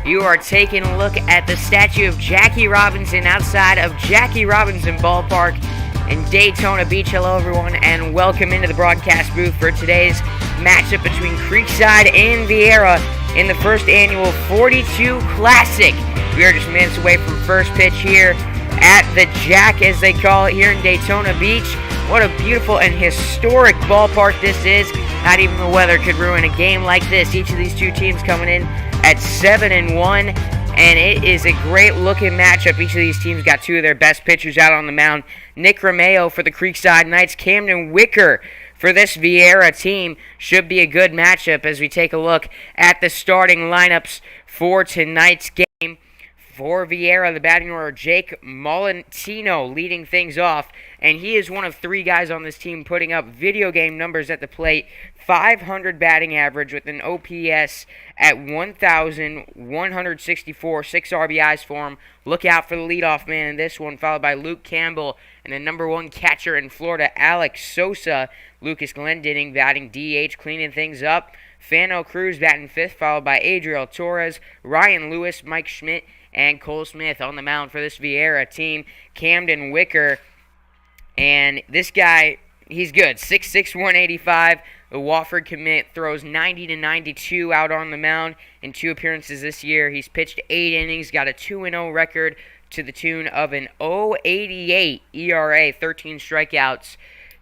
You are taking a look at the statue of Jackie Robinson outside of Jackie Robinson Ballpark in Daytona Beach. Hello, everyone, and welcome into the broadcast booth for today's matchup between Creekside and Viera in the first annual 42 Classic. We are just minutes away from first pitch here at the Jack, as they call it, here in Daytona Beach. What a beautiful and historic ballpark this is. Not even the weather could ruin a game like this. Each of these two teams coming in at 7-1, and it is a great looking matchup. Each of these teams got two of their best pitchers out on the mound. Nick Romeo for the Creekside Knights, Camden Wicker for this Viera team. Should be a good matchup as we take a look at the starting lineups for tonight's game. For Viera, the batting order, Jake Molentino leading things off, and he is one of three guys on this team putting up video game numbers at the plate. 500 batting average with an OPS at 1,164, 6 RBIs for him. Look out for the leadoff man in this one, followed by Luke Campbell and the number one catcher in Florida, Alex Sosa. Lucas Glendinning batting DH, cleaning things up. Fano Cruz batting fifth, followed by Adriel Torres, Ryan Lewis, Mike Schmidt, and Cole Smith on the mound for this Viera team. Camden Wicker, and this guy, he's good. 6'6", 185. The Wofford commit throws 90-92 out on the mound in 2 appearances this year. He's pitched 8 innings, got a 2-0 record to the tune of an 0.88 ERA, 13 strikeouts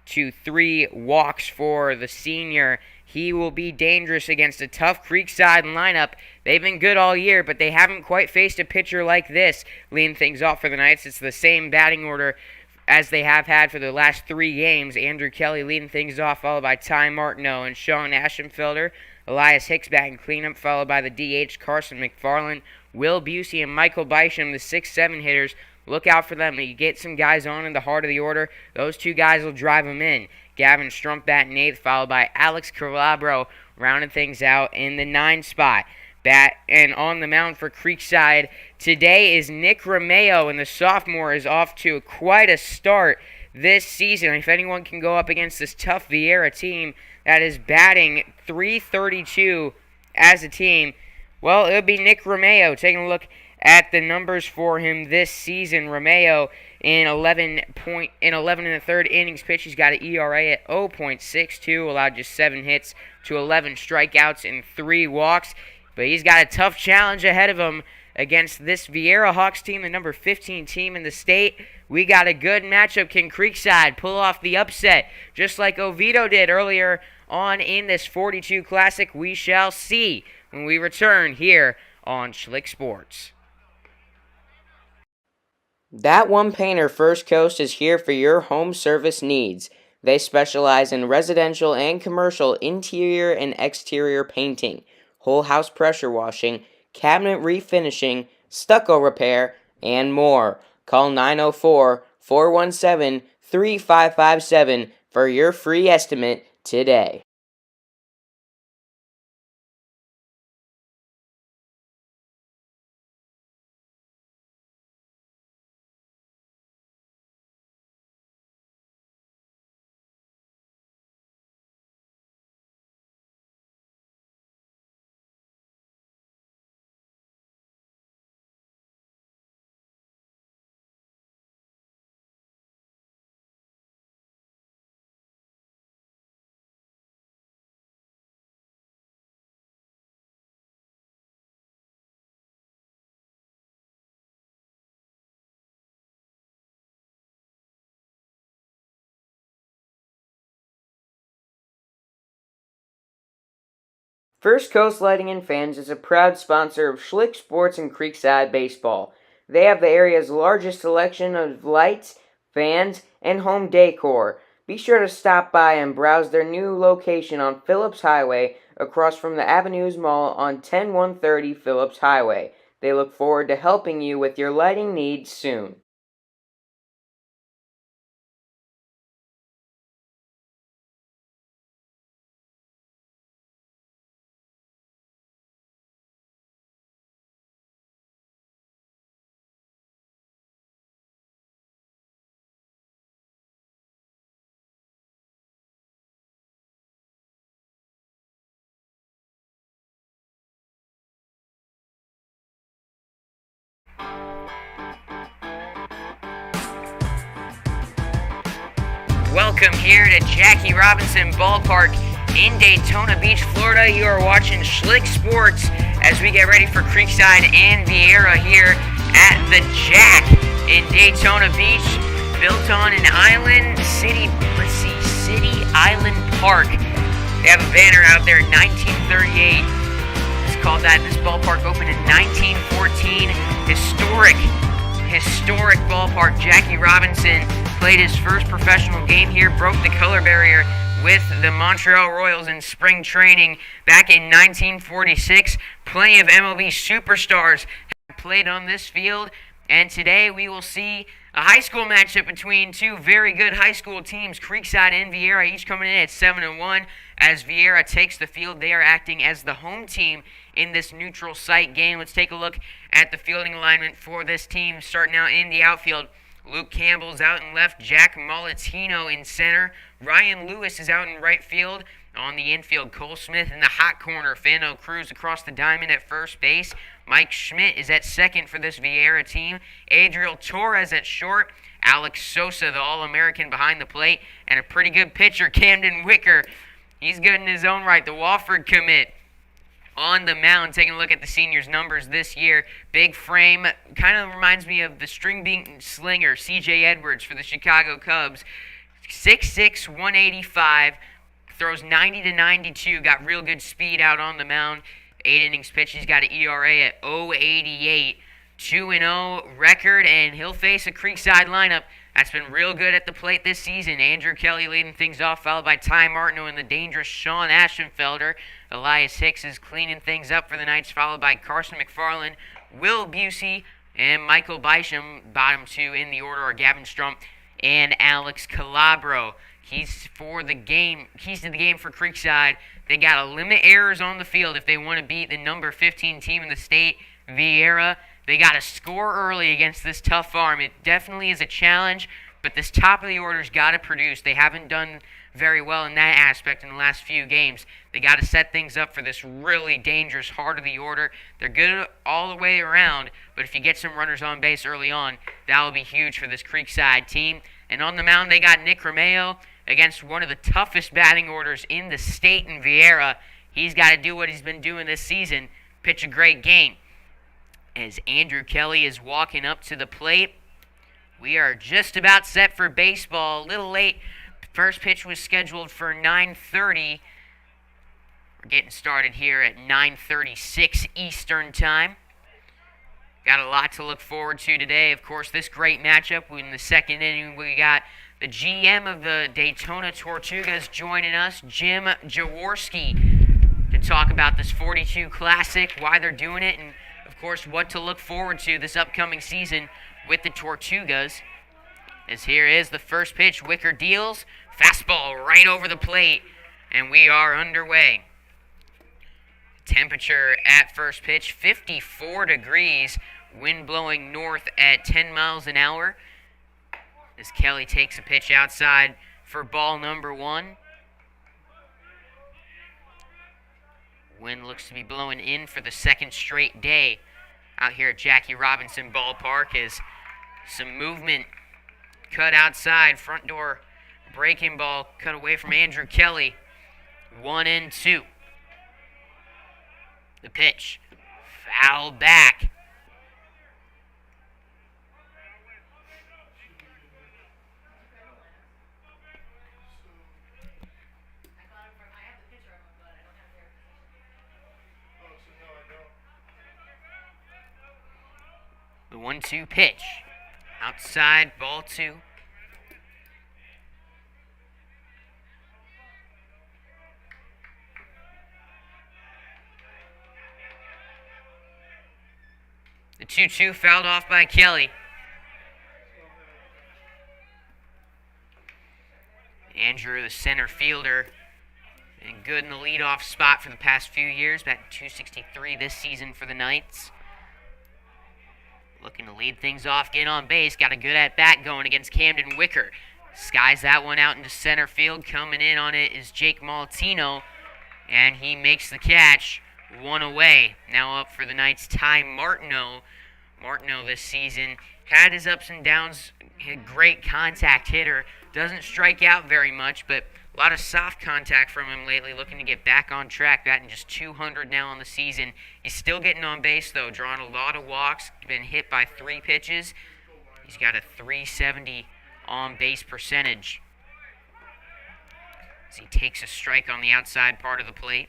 to 3 walks for the senior. He will be dangerous against a tough Creekside lineup. They've been good all year, but they haven't quite faced a pitcher like this. Leading things off for the Knights, it's the same batting order as they have had for the last 3 games. Andrew Kelly leading things off, followed by Ty Martineau and Sean Ashenfelder. Elias Hicks batting cleanup, followed by the DH Carson McFarland, Will Busey, and Michael Bisham, the 6-7 hitters. Look out for them. You get some guys on in the heart of the order, those 2 guys will drive them in. Gavin Strump batting 8th, followed by Alex Calabro, rounding things out in the 9 spot. And on the mound for Creekside today is Nick Romeo, and the sophomore is off to quite a start this season. If anyone can go up against this tough Viera team that is batting .332 as a team, well, it would be Nick Romeo. Taking a look at the numbers for him this season, Romeo in 11 1/3 innings pitched, he's got an ERA at 0.62, allowed just 7 hits to 11 strikeouts and 3 walks. But he's got a tough challenge ahead of him against this Viera Hawks team, the number 15 team in the state. We got a good matchup. Can Creekside pull off the upset just like Oviedo did earlier on in this 42 Classic? We shall see when we return here on Schlick Sports. That One Painter First Coast is here for your home service needs. They specialize in residential and commercial interior and exterior painting, whole house pressure washing, cabinet refinishing, stucco repair, and more. Call 904-417-3557 for your free estimate today. First Coast Lighting and Fans is a proud sponsor of Schlick Sports and Creekside Baseball. They have the area's largest selection of lights, fans, and home decor. Be sure to stop by and browse their new location on Phillips Highway across from the Avenues Mall on 10130 Phillips Highway. They look forward to helping you with your lighting needs soon. Welcome here to Jackie Robinson Ballpark in Daytona Beach, Florida. You are watching Schlick Sports as we get ready for Creekside and Viera here at the Jack in Daytona Beach, built on an island city island park. They have a banner out there, 1938. It's called that. This ballpark opened in 1914. Historic ballpark. Jackie Robinson played his first professional game here, broke the color barrier with the Montreal Royals in spring training back in 1946. Plenty of MLB superstars have played on this field, and today we will see a high school matchup between two very good high school teams, Creekside and Viera, each coming in at 7-1. As Viera takes the field, they are acting as the home team in this neutral site game. Let's take a look at the fielding alignment for this team. Starting out in the outfield, Luke Campbell's out in left, Jack Molatino in center, Ryan Lewis is out in right field. On the infield, Cole Smith in the hot corner, Fano Cruz across the diamond at first base, Mike Schmidt is at second for this Viera team, Adriel Torres at short, Alex Sosa, the All-American behind the plate, and a pretty good pitcher, Camden Wicker. He's good in his own right, the Wofford commit. On the mound, taking a look at the seniors' numbers this year. Big frame, kind of reminds me of the string-beaten slinger, C.J. Edwards for the Chicago Cubs. 6'6", 185, throws 90 to 92, got real good speed out on the mound. 8 innings pitched, he's got an ERA at 0.88, 2-0 record, and he'll face a Creekside lineup that's been real good at the plate this season. Andrew Kelly leading things off, followed by Ty Martineau and the dangerous Sean Ashenfelder. Elias Hicks is cleaning things up for the Knights, followed by Carson McFarland, Will Busey, and Michael Bysham. Bottom two in the order are Gavin Strump and Alex Calabro. Keys to the game for Creekside. They got to limit errors on the field if they want to beat the number 15 team in the state, Viera. They got to score early against this tough arm. It definitely is a challenge, but this top of the order's got to produce. They haven't done very well in that aspect in the last few games. They got to set things up for this really dangerous heart of the order. They're good all the way around, but if you get some runners on base early on, that will be huge for this Creekside team. And on the mound, they got Nick Romeo against one of the toughest batting orders in the state in Viera. He's got to do what he's been doing this season, pitch a great game. As Andrew Kelly is walking up to the plate, we are just about set for baseball. A little late. First pitch was scheduled for 9:30. We're getting started here at 9:36 Eastern Time. Got a lot to look forward to today. Of course, this great matchup. In the second inning, we got the GM of the Daytona Tortugas joining us, Jim Jaworski, to talk about this 42 Classic, why they're doing it, and of course, what to look forward to this upcoming season with the Tortugas. As here is the first pitch, Wicker deals, fastball right over the plate, and we are underway. Temperature at first pitch, 54 degrees, wind blowing north at 10 miles an hour. As Kelly takes a pitch outside for ball number one. Wind looks to be blowing in for the second straight day out here at Jackie Robinson Ballpark, as some movement cut outside, front door breaking ball cut away from Andrew Kelly. 1-2. The pitch, foul back. The 1-2 pitch. Outside, ball two. The 2-2 fouled off by Kelly. Andrew, the center fielder, been good in the leadoff spot for the past few years. Batting .263 this season for the Knights. Looking to lead things off, get on base. Got a good at-bat going against Camden Wicker. Skies that one out into center field. Coming in on it is Jake Maltino, and he makes the catch. One away. Now up for the Knights, Ty Martineau. Martineau this season had his ups and downs. A great contact hitter. Doesn't strike out very much, but a lot of soft contact from him lately, looking to get back on track, batting just 200 now on the season. He's still getting on base, though, drawing a lot of walks, been hit by 3 pitches. He's got a 370 on base percentage. As he takes a strike on the outside part of the plate.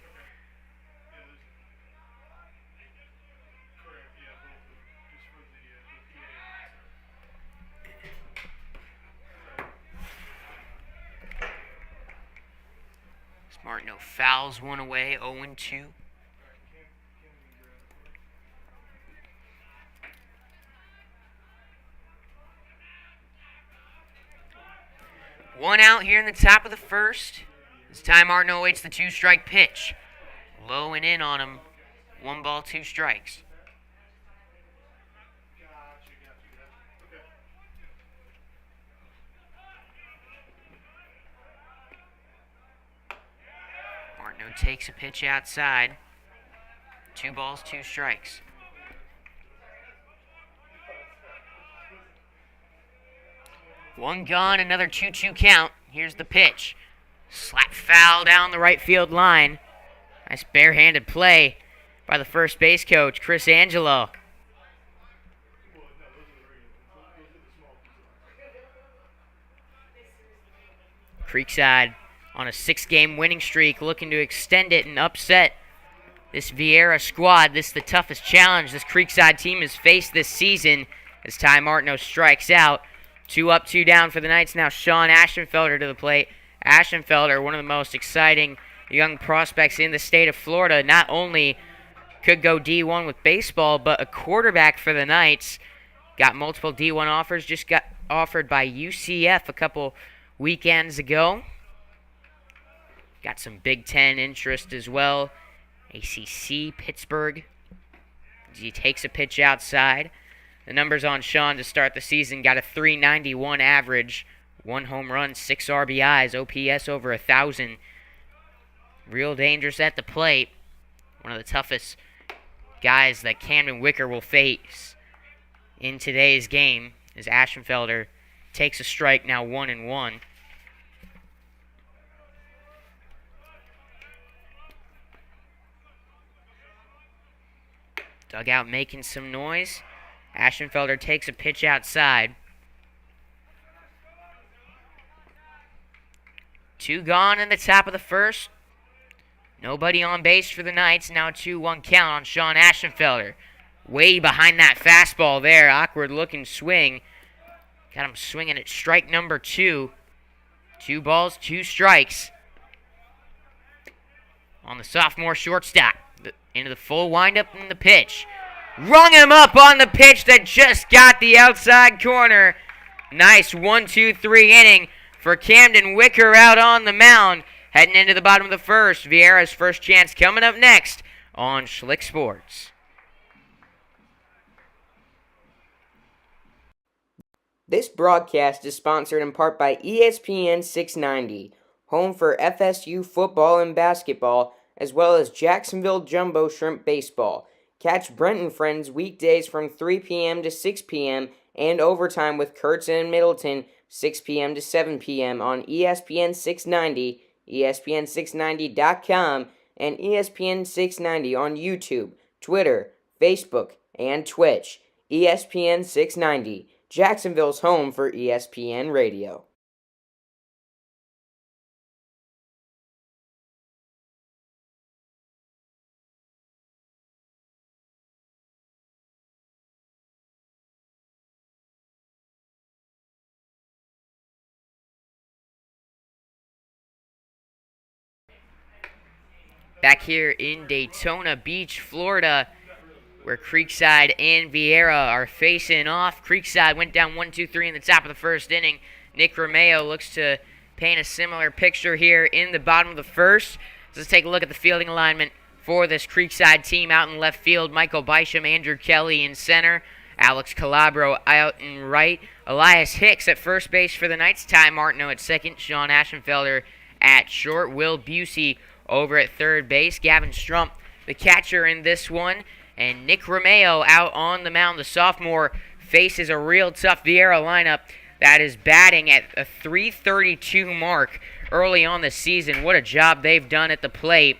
Martineau fouls one away, 0-2. One out here in the top of the first. This time Martineau waits the 2-strike pitch. Low and in on him. 1 ball, 2 strikes. Martineau takes a pitch outside. 2 balls, 2 strikes. One gone, another 2-2 count. Here's the pitch. Slap foul down the right field line. Nice barehanded play by the first base coach, Chris Angelo. Creekside on a 6-game winning streak, looking to extend it and upset this Viera squad. This is the toughest challenge this Creekside team has faced this season as Ty Martineau strikes out. 2 up, 2 down for the Knights. Now Sean Ashenfelder to the plate. Ashenfelder, one of the most exciting young prospects in the state of Florida. Not only could go D1 with baseball, but a quarterback for the Knights. Got multiple D1 offers. Just got offered by UCF a couple weekends ago. Got some Big Ten interest as well. ACC, Pittsburgh. He takes a pitch outside. The numbers on Sean to start the season: got a 391 average, 1 home run, 6 RBIs, OPS over 1,000. Real dangerous at the plate. One of the toughest guys that Camden Wicker will face in today's game as Ashenfelder takes a strike, now 1-1. Dugout making some noise. Ashenfelder takes a pitch outside. 2 gone in the top of the first. Nobody on base for the Knights. Now 2-1 count on Sean Ashenfelder. Way behind that fastball there. Awkward looking swing. Got him swinging at strike number 2. 2 balls, 2 strikes. On the sophomore shortstop. Into the full windup in the pitch. Rung him up on the pitch that just got the outside corner. Nice 1-2-3 inning for Camden Wicker out on the mound. Heading into the bottom of the first. Viera's first chance coming up next on Schlick Sports. This broadcast is sponsored in part by ESPN 690, home for FSU football and basketball, as well as Jacksonville Jumbo Shrimp Baseball. Catch Brent and Friends weekdays from 3 p.m. to 6 p.m. and overtime with Kurtz and Middleton, 6 p.m. to 7 p.m. on ESPN 690, ESPN690.com, and ESPN 690 on YouTube, Twitter, Facebook, and Twitch. ESPN 690, Jacksonville's home for ESPN Radio. Back here in Daytona Beach, Florida, where Creekside and Viera are facing off. Creekside went down 1-2-3 in the top of the first inning. Nick Romeo looks to paint a similar picture here in the bottom of the first. So let's take a look at the fielding alignment for this Creekside team. Out in left field, Michael Bysham, Andrew Kelly in center, Alex Calabro out in right, Elias Hicks at first base for the Knights, Ty Martineau at second, Sean Ashenfelder at short, Will Busey over at third base. Gavin Strump, the catcher in this one, And Nick Romeo out on the mound, the sophomore, faces a real tough Viera lineup that is batting at a .332 mark early on the season. What a job they've done at the plate.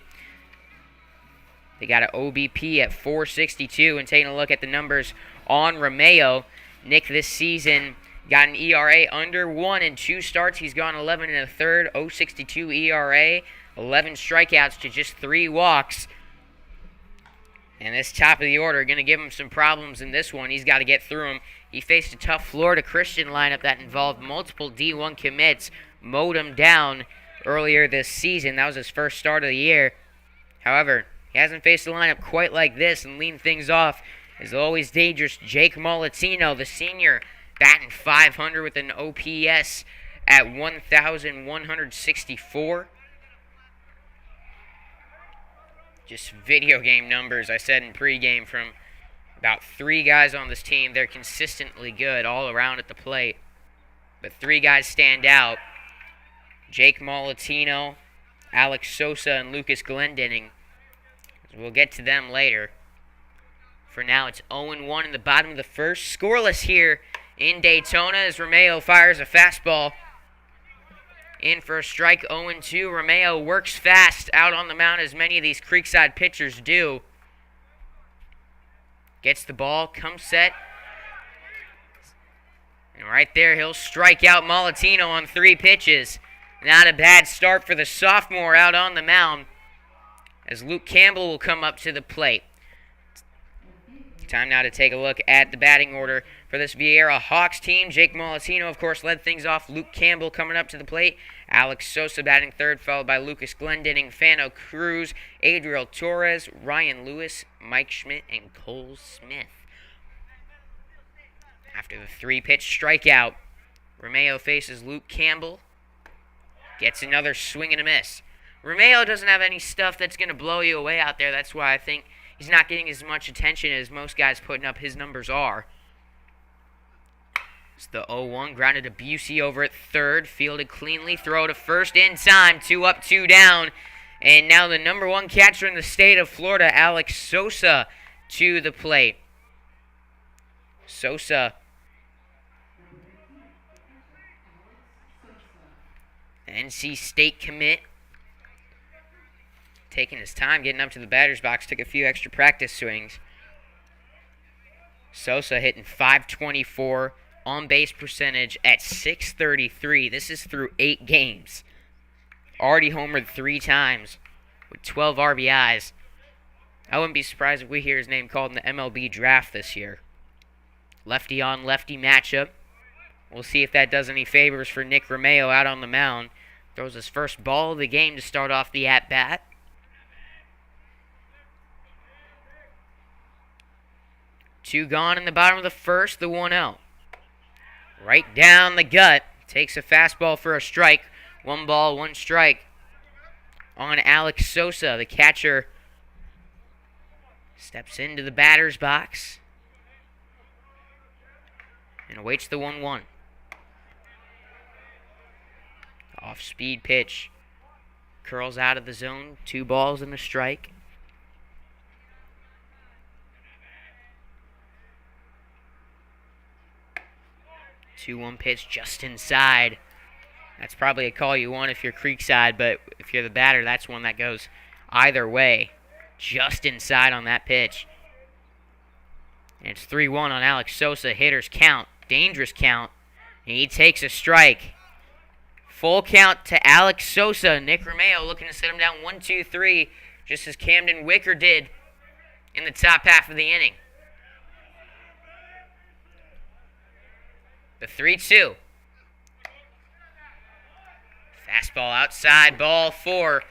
They got an OBP at .462, and taking a look at the numbers on Romeo, Nick this season got an ERA under 1 in 2 starts. He's gone 11 and a third, .062 ERA, 11 strikeouts to just 3 walks. And this top of the order going to give him some problems in this one. He's got to get through them. He faced a tough Florida Christian lineup that involved multiple D1 commits, mowed him down earlier this season. That was his first start of the year. However, he hasn't faced a lineup quite like this, and leading things off is always dangerous Jake Molatino, the senior, batting .500 with an OPS at 1,164. Just video game numbers, I said in pregame, from about 3 guys on this team. They're consistently good all around at the plate. But 3 guys stand out. Jake Molatino, Alex Sosa, and Lucas Glendening. We'll get to them later. For now, it's 0-1 in the bottom of the first. Scoreless here in Daytona as Romeo fires a fastball. In for a strike, 0-2. Romeo works fast out on the mound, as many of these Creekside pitchers do. Gets the ball, comes set. And right there, he'll strike out Molatino on 3 pitches. Not a bad start for the sophomore out on the mound, as Luke Campbell will come up to the plate. Time now to take a look at the batting order for this Viera Hawks team. Jake Molatino, of course, led things off. Luke Campbell coming up to the plate. Alex Sosa batting third, followed by Lucas Glendening, Fano Cruz, Adriel Torres, Ryan Lewis, Mike Schmidt, and Cole Smith. After the 3-pitch strikeout, Romeo faces Luke Campbell. Gets another swing and a miss. Romeo doesn't have any stuff that's going to blow you away out there. That's why I think he's not getting as much attention as most guys putting up his numbers are. It's the 0-1, grounded to Busey over at third, fielded cleanly, throw to first in time, 2 up, 2 down. And now the number 1 catcher in the state of Florida, Alex Sosa, to the plate. Sosa, NC State commit, taking his time getting up to the batter's box, took a few extra practice swings. Sosa hitting .524, on-base percentage at .633. This is through 8 games. Already homered 3 times with 12 RBIs. I wouldn't be surprised if we hear his name called in the MLB draft this year. Lefty on lefty matchup. We'll see if that does any favors for Nick Romeo out on the mound. Throws his first ball of the game to start off the at-bat. Two gone in the bottom of the first, the 1-0. Right down the gut. Takes a fastball for a strike. 1 ball, 1 strike on Alex Sosa. The catcher steps into the batter's box and awaits the 1-1. Off-speed pitch. Curls out of the zone. 2 balls and a strike. Two-one pitch just inside. That's probably a call you want if you're Creekside, but if you're the batter, that's one that goes either way. Just inside on that pitch. And it's 3-1 on Alex Sosa. Hitters count. Dangerous count. And he takes a strike. Full count to Alex Sosa. Nick Romeo looking to set him down 1-2-3, just as Camden Wicker did in the top half of the inning. The 3-2. Fastball outside, ball 4.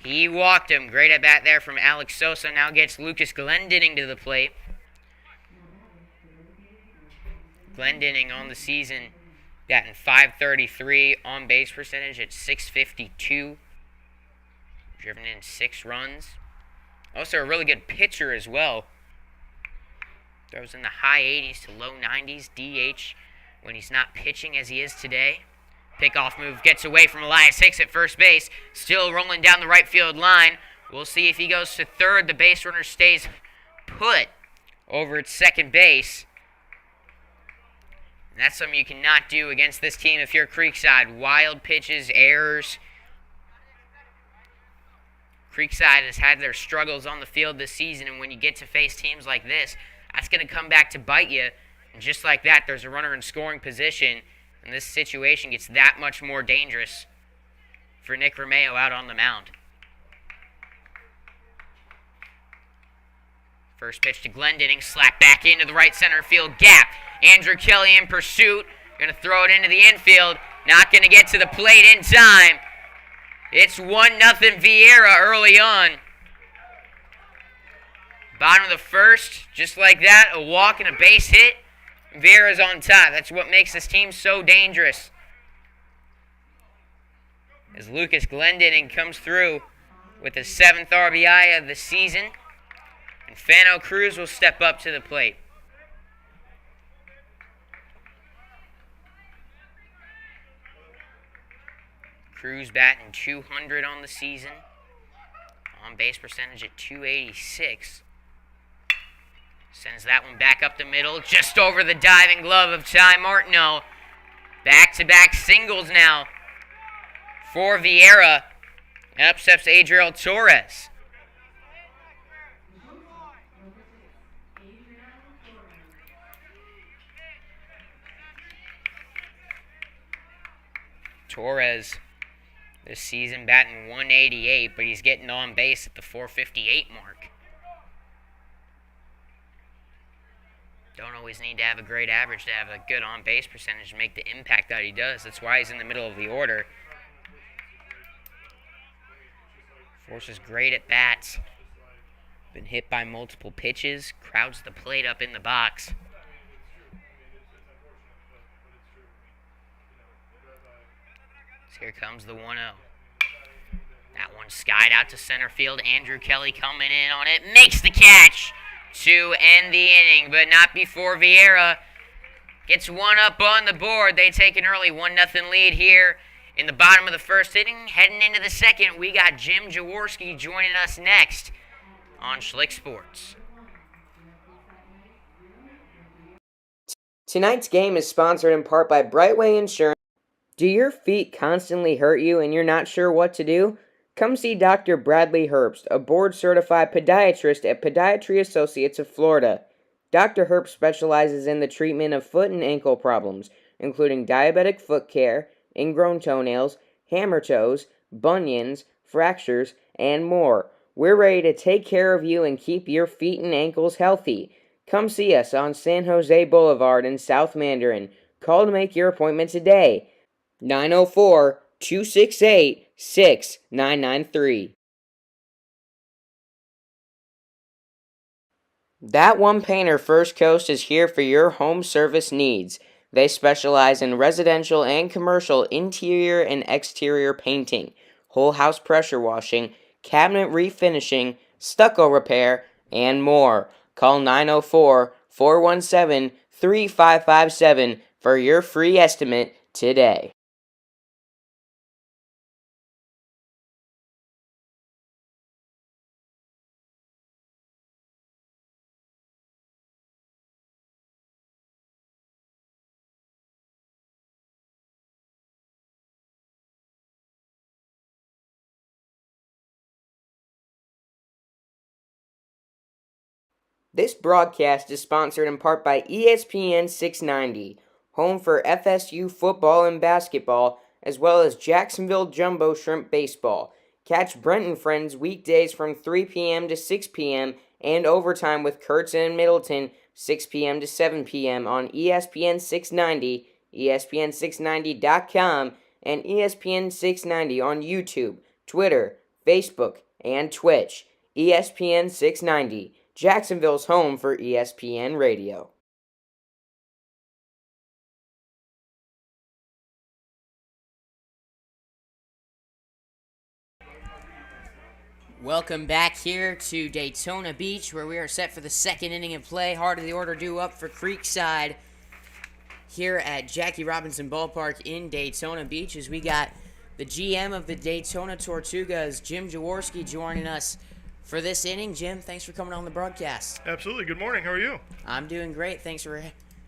He walked him. Great at bat there from Alex Sosa. Now gets Lucas Glendening to the plate. Glendening on the season, batting .533, on base percentage at .652. Driven in 6 runs. Also a really good pitcher as well. Throws in the high 80s to low 90s. DH when he's not pitching as he is today. Pickoff move gets away from Elias Hicks at first base. Still rolling down the right field line. We'll see if he goes to third. The base runner stays put put over at second base. And that's something you cannot do against this team if you're Creekside. Wild pitches, errors. Creekside has had their struggles on the field this season, and when you get to face teams like this, that's going to come back to bite you. And just like that, there's a runner in scoring position, and this situation gets that much more dangerous for Nick Romeo out on the mound. First pitch to Glendening, slapped back into the right center field gap. Andrew Kelly in pursuit, going to throw it into the infield, not going to get to the plate in time. It's 1-0 Viera early on. Bottom of the first, just like that, a walk and a base hit. Viera's on top. That's what makes this team so dangerous. As Lucas Glendening comes through with his 7th RBI of the season. And Fano Cruz will step up to the plate. Cruz batting .200 on the season. On base percentage at .286. Sends that one back up the middle, just over the diving glove of Ty Martineau. Back-to-back singles now for Viera. Up steps Adriel Torres. Torres this season batting .188, but he's getting on base at the .458 mark. Don't always need to have a great average to have a good on-base percentage to make the impact that he does. That's why he's in the middle of the order. Forces great at bats. Been hit by multiple pitches. Crowds the plate up in the box. So here comes the 1-0. That one skied out to center field. Andrew Kelly coming in on it. Makes the catch to end the inning, but not before Viera gets one up on the board. They take an early 1-0 lead here in the bottom of the first inning. Heading into the second, we got Jim Jaworski joining us next on Schlick Sports. Tonight's game is sponsored in part by Brightway Insurance. Do your feet constantly hurt you and you're not sure what to do? Come see Dr. Bradley Herbst, a board-certified podiatrist at Podiatry Associates of Florida. Dr. Herbst specializes in the treatment of foot and ankle problems, including diabetic foot care, ingrown toenails, hammer toes, bunions, fractures, and more. We're ready to take care of you and keep your feet and ankles healthy. Come see us on San Jose Boulevard in South Mandarin. Call to make your appointment today. 904-268-6993. That One Painter First Coast is here for your home service needs. They specialize in residential and commercial interior and exterior painting, whole house pressure washing, cabinet refinishing, stucco repair, and more. Call 904-417-3557 for your free estimate today. This broadcast is sponsored in part by ESPN 690, home for FSU football and basketball, as well as Jacksonville Jumbo Shrimp Baseball. Catch Brent and Friends weekdays from 3 p.m. to 6 p.m. and overtime with Kurtz and Middleton, 6 p.m. to 7 p.m. on ESPN 690, ESPN690.com, and ESPN 690 on YouTube, Twitter, Facebook, and Twitch. ESPN 690. Jacksonville's home for ESPN Radio. Welcome back here to Daytona Beach, where we are set for the second inning of play. Heart of the order due up for Creekside here at Jackie Robinson Ballpark in Daytona Beach, as we got the GM of the Daytona Tortugas, Jim Jaworski, joining us for this inning. Jim, thanks for coming on the broadcast. Absolutely. Good morning. How are you? I'm doing great. Thanks for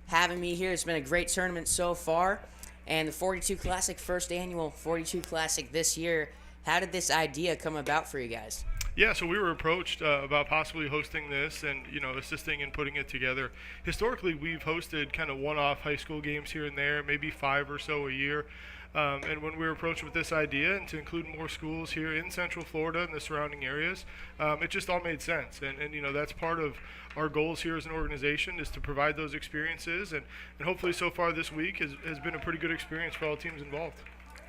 having me here. It's been a great tournament so far. And the 42 Classic, first annual 42 Classic this year. How did this idea come about for you guys? Yeah, so we were approached about possibly hosting this and, assisting in putting it together. Historically, we've hosted kind of one-off high school games here and there, maybe 5 or so a year. And when we were approached with this idea and to include more schools here in Central Florida and the surrounding areas, it just all made sense. And that's part of our goals here as an organization is to provide those experiences. And hopefully so far this week has been a pretty good experience for all teams involved.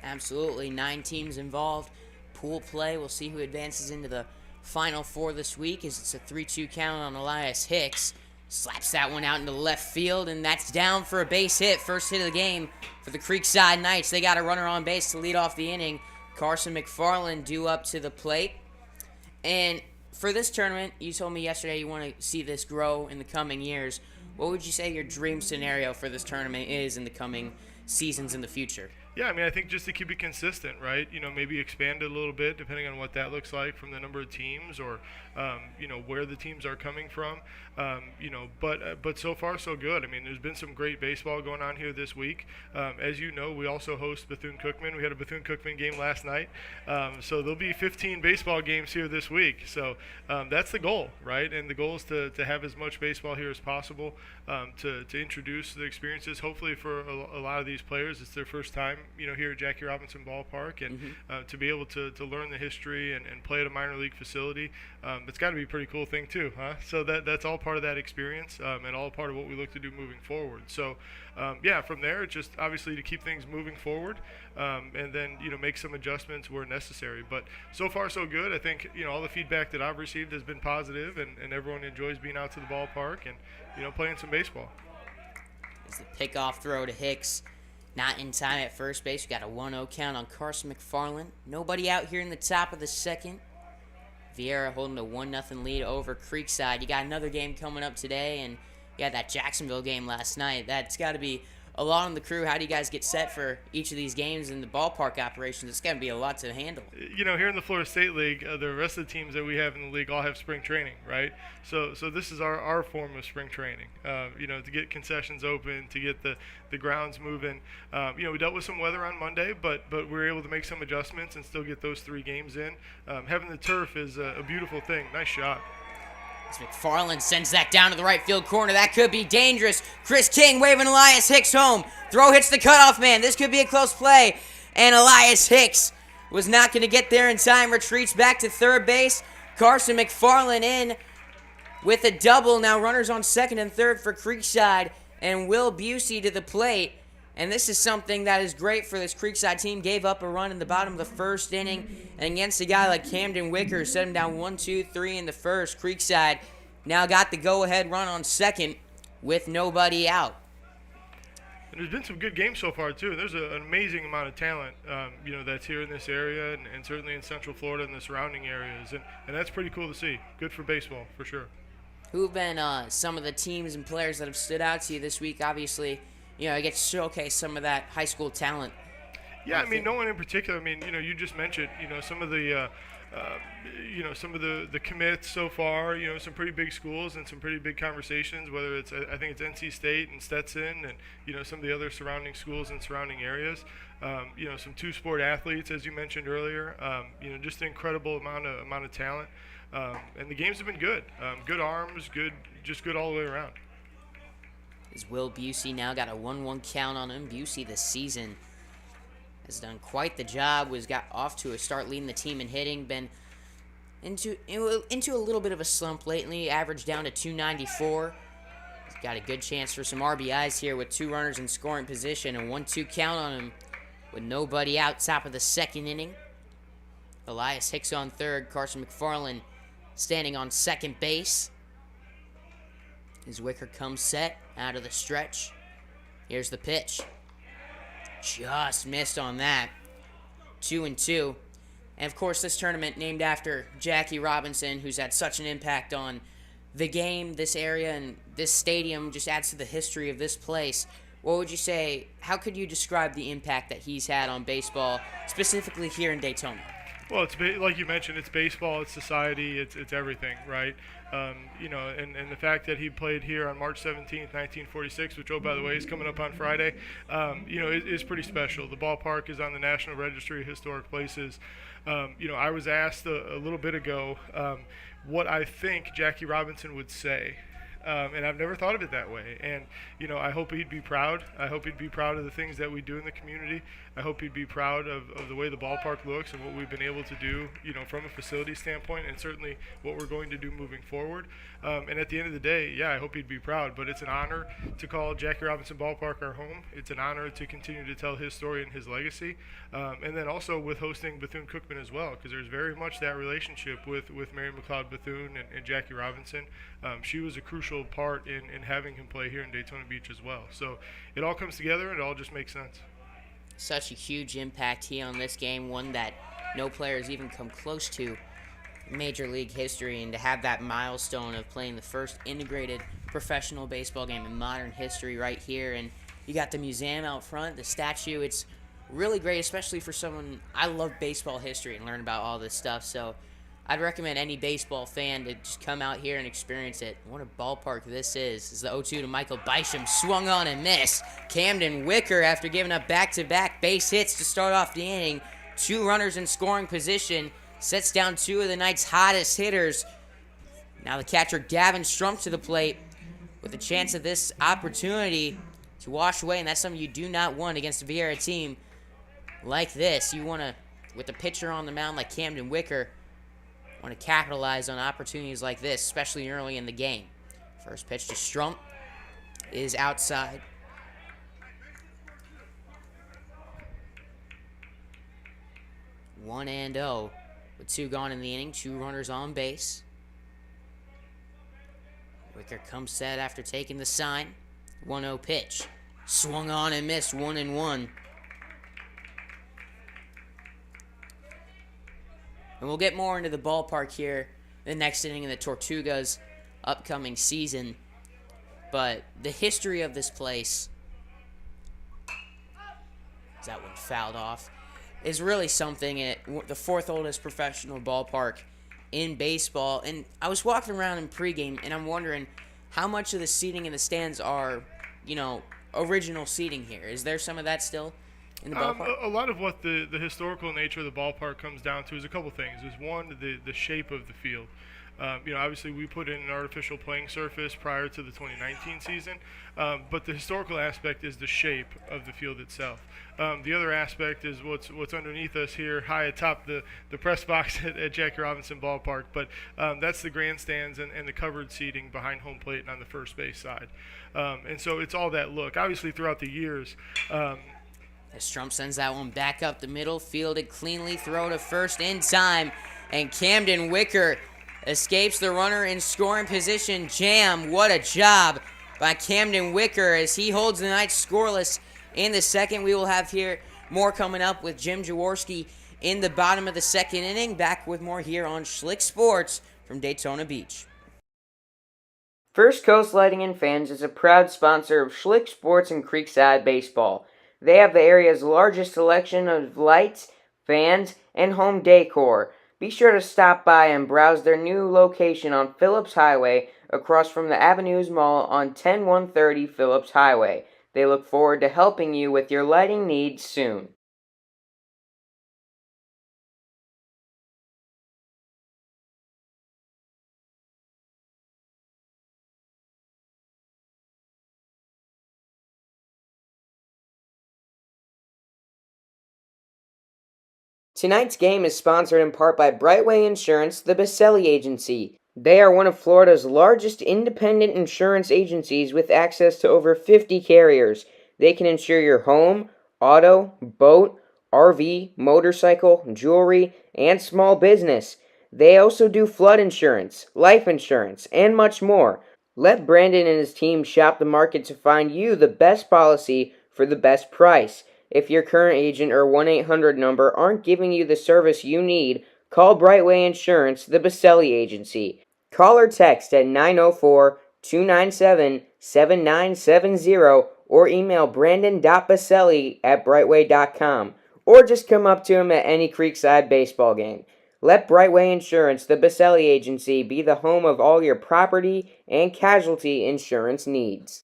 Absolutely. 9 teams involved. Pool play. We'll see who advances into the Final Four this week as it's a 3-2 count on Elias Hicks. Slaps that one out into left field, and that's down for a base hit. First hit of the game for the Creekside Knights. They got a runner on base to lead off the inning. Carson McFarland due up to the plate. And for this tournament, you told me yesterday you want to see this grow in the coming years. What would you say your dream scenario for this tournament is in the coming seasons in the future? Yeah, I think just to keep it consistent, right? Maybe expand it a little bit depending on what that looks like from the number of teams or, where the teams are coming from. But so far so good. There's been some great baseball going on here this week. As you know, we also host Bethune-Cookman. We had a Bethune-Cookman game last night. So there'll be 15 baseball games here this week. So that's the goal, right? And the goal is to have as much baseball here as possible, to introduce the experiences. Hopefully for a lot of these players, it's their first time here at Jackie Robinson Ballpark, and to be able to learn the history and play at a minor league facility, it's got to be a pretty cool thing too, huh? So that's all part of that experience, and all part of what we look to do moving forward. So from there, it's just obviously to keep things moving forward, and then make some adjustments where necessary. But so far so good. I think all the feedback that I've received has been positive, and everyone enjoys being out to the ballpark and playing some baseball. It's the pickoff throw to Hicks. Not in time at first base. We got a 1-0 count on Carson McFarland. Nobody out here in the top of the second. Viera holding a 1-0 lead over Creekside. You got another game coming up today, and you had that Jacksonville game last night. That's got to be a lot on the crew. How do you guys get set for each of these games and the ballpark operations? It's going to be a lot to handle. Here in the Florida State League, the rest of the teams that we have in the league all have spring training, right? So this is our form of spring training, to get concessions open, to get the grounds moving. We dealt with some weather on Monday, but we were able to make some adjustments and still get those 3 games in. Having the turf is a beautiful thing. Nice shot. As McFarland sends that down to the right field corner. That could be dangerous. Chris King waving Elias Hicks home. Throw hits the cutoff man. This could be a close play. And Elias Hicks was not going to get there in time. Retreats back to third base. Carson McFarland in with a double. Now runners on second and third for Creekside. And Will Busey to the plate. And this is something that is great for this Creekside team. Gave up a run in the bottom of the first inning. And against a guy like Camden Wicker, set him down 1-2-3 in the first. Creekside now got the go-ahead run on second with nobody out. And there's been some good games so far, too. There's an amazing amount of talent, that's here in this area and certainly in Central Florida and the surrounding areas. And that's pretty cool to see. Good for baseball, for sure. Who have been some of the teams and players that have stood out to you this week? Obviously, I get to showcase some of that high school talent. Yeah, no one in particular. You just mentioned, some of the, some of the commits so far. Some pretty big schools and some pretty big conversations. Whether it's, I think it's NC State and Stetson, and some of the other surrounding schools and surrounding areas. Some 2-sport athletes, as you mentioned earlier. Just an incredible amount of talent. And the games have been good. Good arms, good all the way around. As Will Busey now got a 1-1 count on him. Busey this season has done quite the job. Got off to a start leading the team in hitting. Been into a little bit of a slump lately. Averaged down to 294. He's got a good chance for some RBIs here with 2 runners in scoring position. A 1-2 count on him with nobody out top of the second inning. Elias Hicks on third. Carson McFarland standing on second base. As Wicker comes set out of the stretch. Here's the pitch. Just missed on that. 2-2. And, of course, this tournament named after Jackie Robinson, who's had such an impact on the game, this area, and this stadium just adds to the history of this place. What would you say, how could you describe the impact that he's had on baseball, specifically here in Daytona? Well, like you mentioned, it's baseball, it's society, it's everything, right? And the fact that he played here on March 17th, 1946, which, oh, by the way, is coming up on Friday, is pretty special. The ballpark is on the National Registry of Historic Places. I was asked a little bit ago what I think Jackie Robinson would say. And I've never thought of it that way. And, I hope he'd be proud. I hope he'd be proud of the things that we do in the community. I hope he'd be proud of the way the ballpark looks and what we've been able to do, from a facility standpoint, and certainly what we're going to do moving forward. And at the end of the day, yeah, I hope he'd be proud. But it's an honor to call Jackie Robinson Ballpark our home. It's an honor to continue to tell his story and his legacy. And then also with hosting Bethune-Cookman as well, because there's very much that relationship with Mary McLeod Bethune and Jackie Robinson. She was a crucial part in having him play here in Daytona Beach as well. So it all comes together and it all just makes sense. Such a huge impact here on this game, one that no player has even come close to in Major League history, and to have that milestone of playing the first integrated professional baseball game in modern history right here. And you got the museum out front, the statue. It's really great, especially for someone. I love baseball history and learn about all this stuff, so I'd recommend any baseball fan to just come out here and experience it. What a ballpark this is. This is the 0-2 to Michael Bysham. Swung on and missed. Camden Wicker, after giving up back-to-back base hits to start off the inning, 2 runners in scoring position, sets down 2 of the night's hottest hitters. Now the catcher Gavin Strump to the plate with a chance of this opportunity to wash away, and that's something you do not want against a Viera team like this. You want to, with a pitcher on the mound like Camden Wicker, want to capitalize on opportunities like this, especially early in the game. First pitch to Strump is outside. One and 0 with 2 gone in the inning, 2 runners on base. Wicker comes set after taking the sign. 1-0 pitch. Swung on and missed, 1-1. And we'll get more into the ballpark here the next inning in the Tortugas' upcoming season. But the history of this place, is that one fouled off, is really something. The 4th oldest professional ballpark in baseball. And I was walking around in pregame, and I'm wondering how much of the seating in the stands are, original seating here. Is there some of that still in the ballpark? A lot of what the historical nature of the ballpark comes down to is a couple things. Is one, the shape of the field. Obviously we put in an artificial playing surface prior to the 2019 season, but the historical aspect is the shape of the field itself. The other aspect is what's underneath us here, high atop the press box at Jackie Robinson Ballpark, but that's the grandstands and the covered seating behind home plate and on the first base side. And so it's all that look. Obviously throughout the years, as Strump sends that one back up the middle, fielded cleanly, throw to first in time, and Camden Wicker escapes the runner in scoring position. Jam, what a job by Camden Wicker as he holds the night scoreless in the second. We will have here more coming up with Jim Jaworski in the bottom of the second inning. Back with more here on Schlick Sports from Daytona Beach. First Coast Lighting and Fans is a proud sponsor of Schlick Sports and Creekside Baseball. They have the area's largest selection of lights, fans, and home decor. Be sure to stop by and browse their new location on Phillips Highway across from the Avenues Mall on 10130 Phillips Highway. They look forward to helping you with your lighting needs soon. Tonight's game is sponsored in part by Brightway Insurance, the Baselli Agency. They are one of Florida's largest independent insurance agencies with access to over 50 carriers. They can insure your home, auto, boat, RV, motorcycle, jewelry, and small business. They also do flood insurance, life insurance, and much more. Let Brandon and his team shop the market to find you the best policy for the best price. If your current agent or 1-800 number aren't giving you the service you need, call Brightway Insurance, the Baselli Agency. Call or text at 904-297-7970 or email brandon.baselli@brightway.com. or just come up to him at any Creekside baseball game. Let Brightway Insurance, the Baselli Agency, be the home of all your property and casualty insurance needs.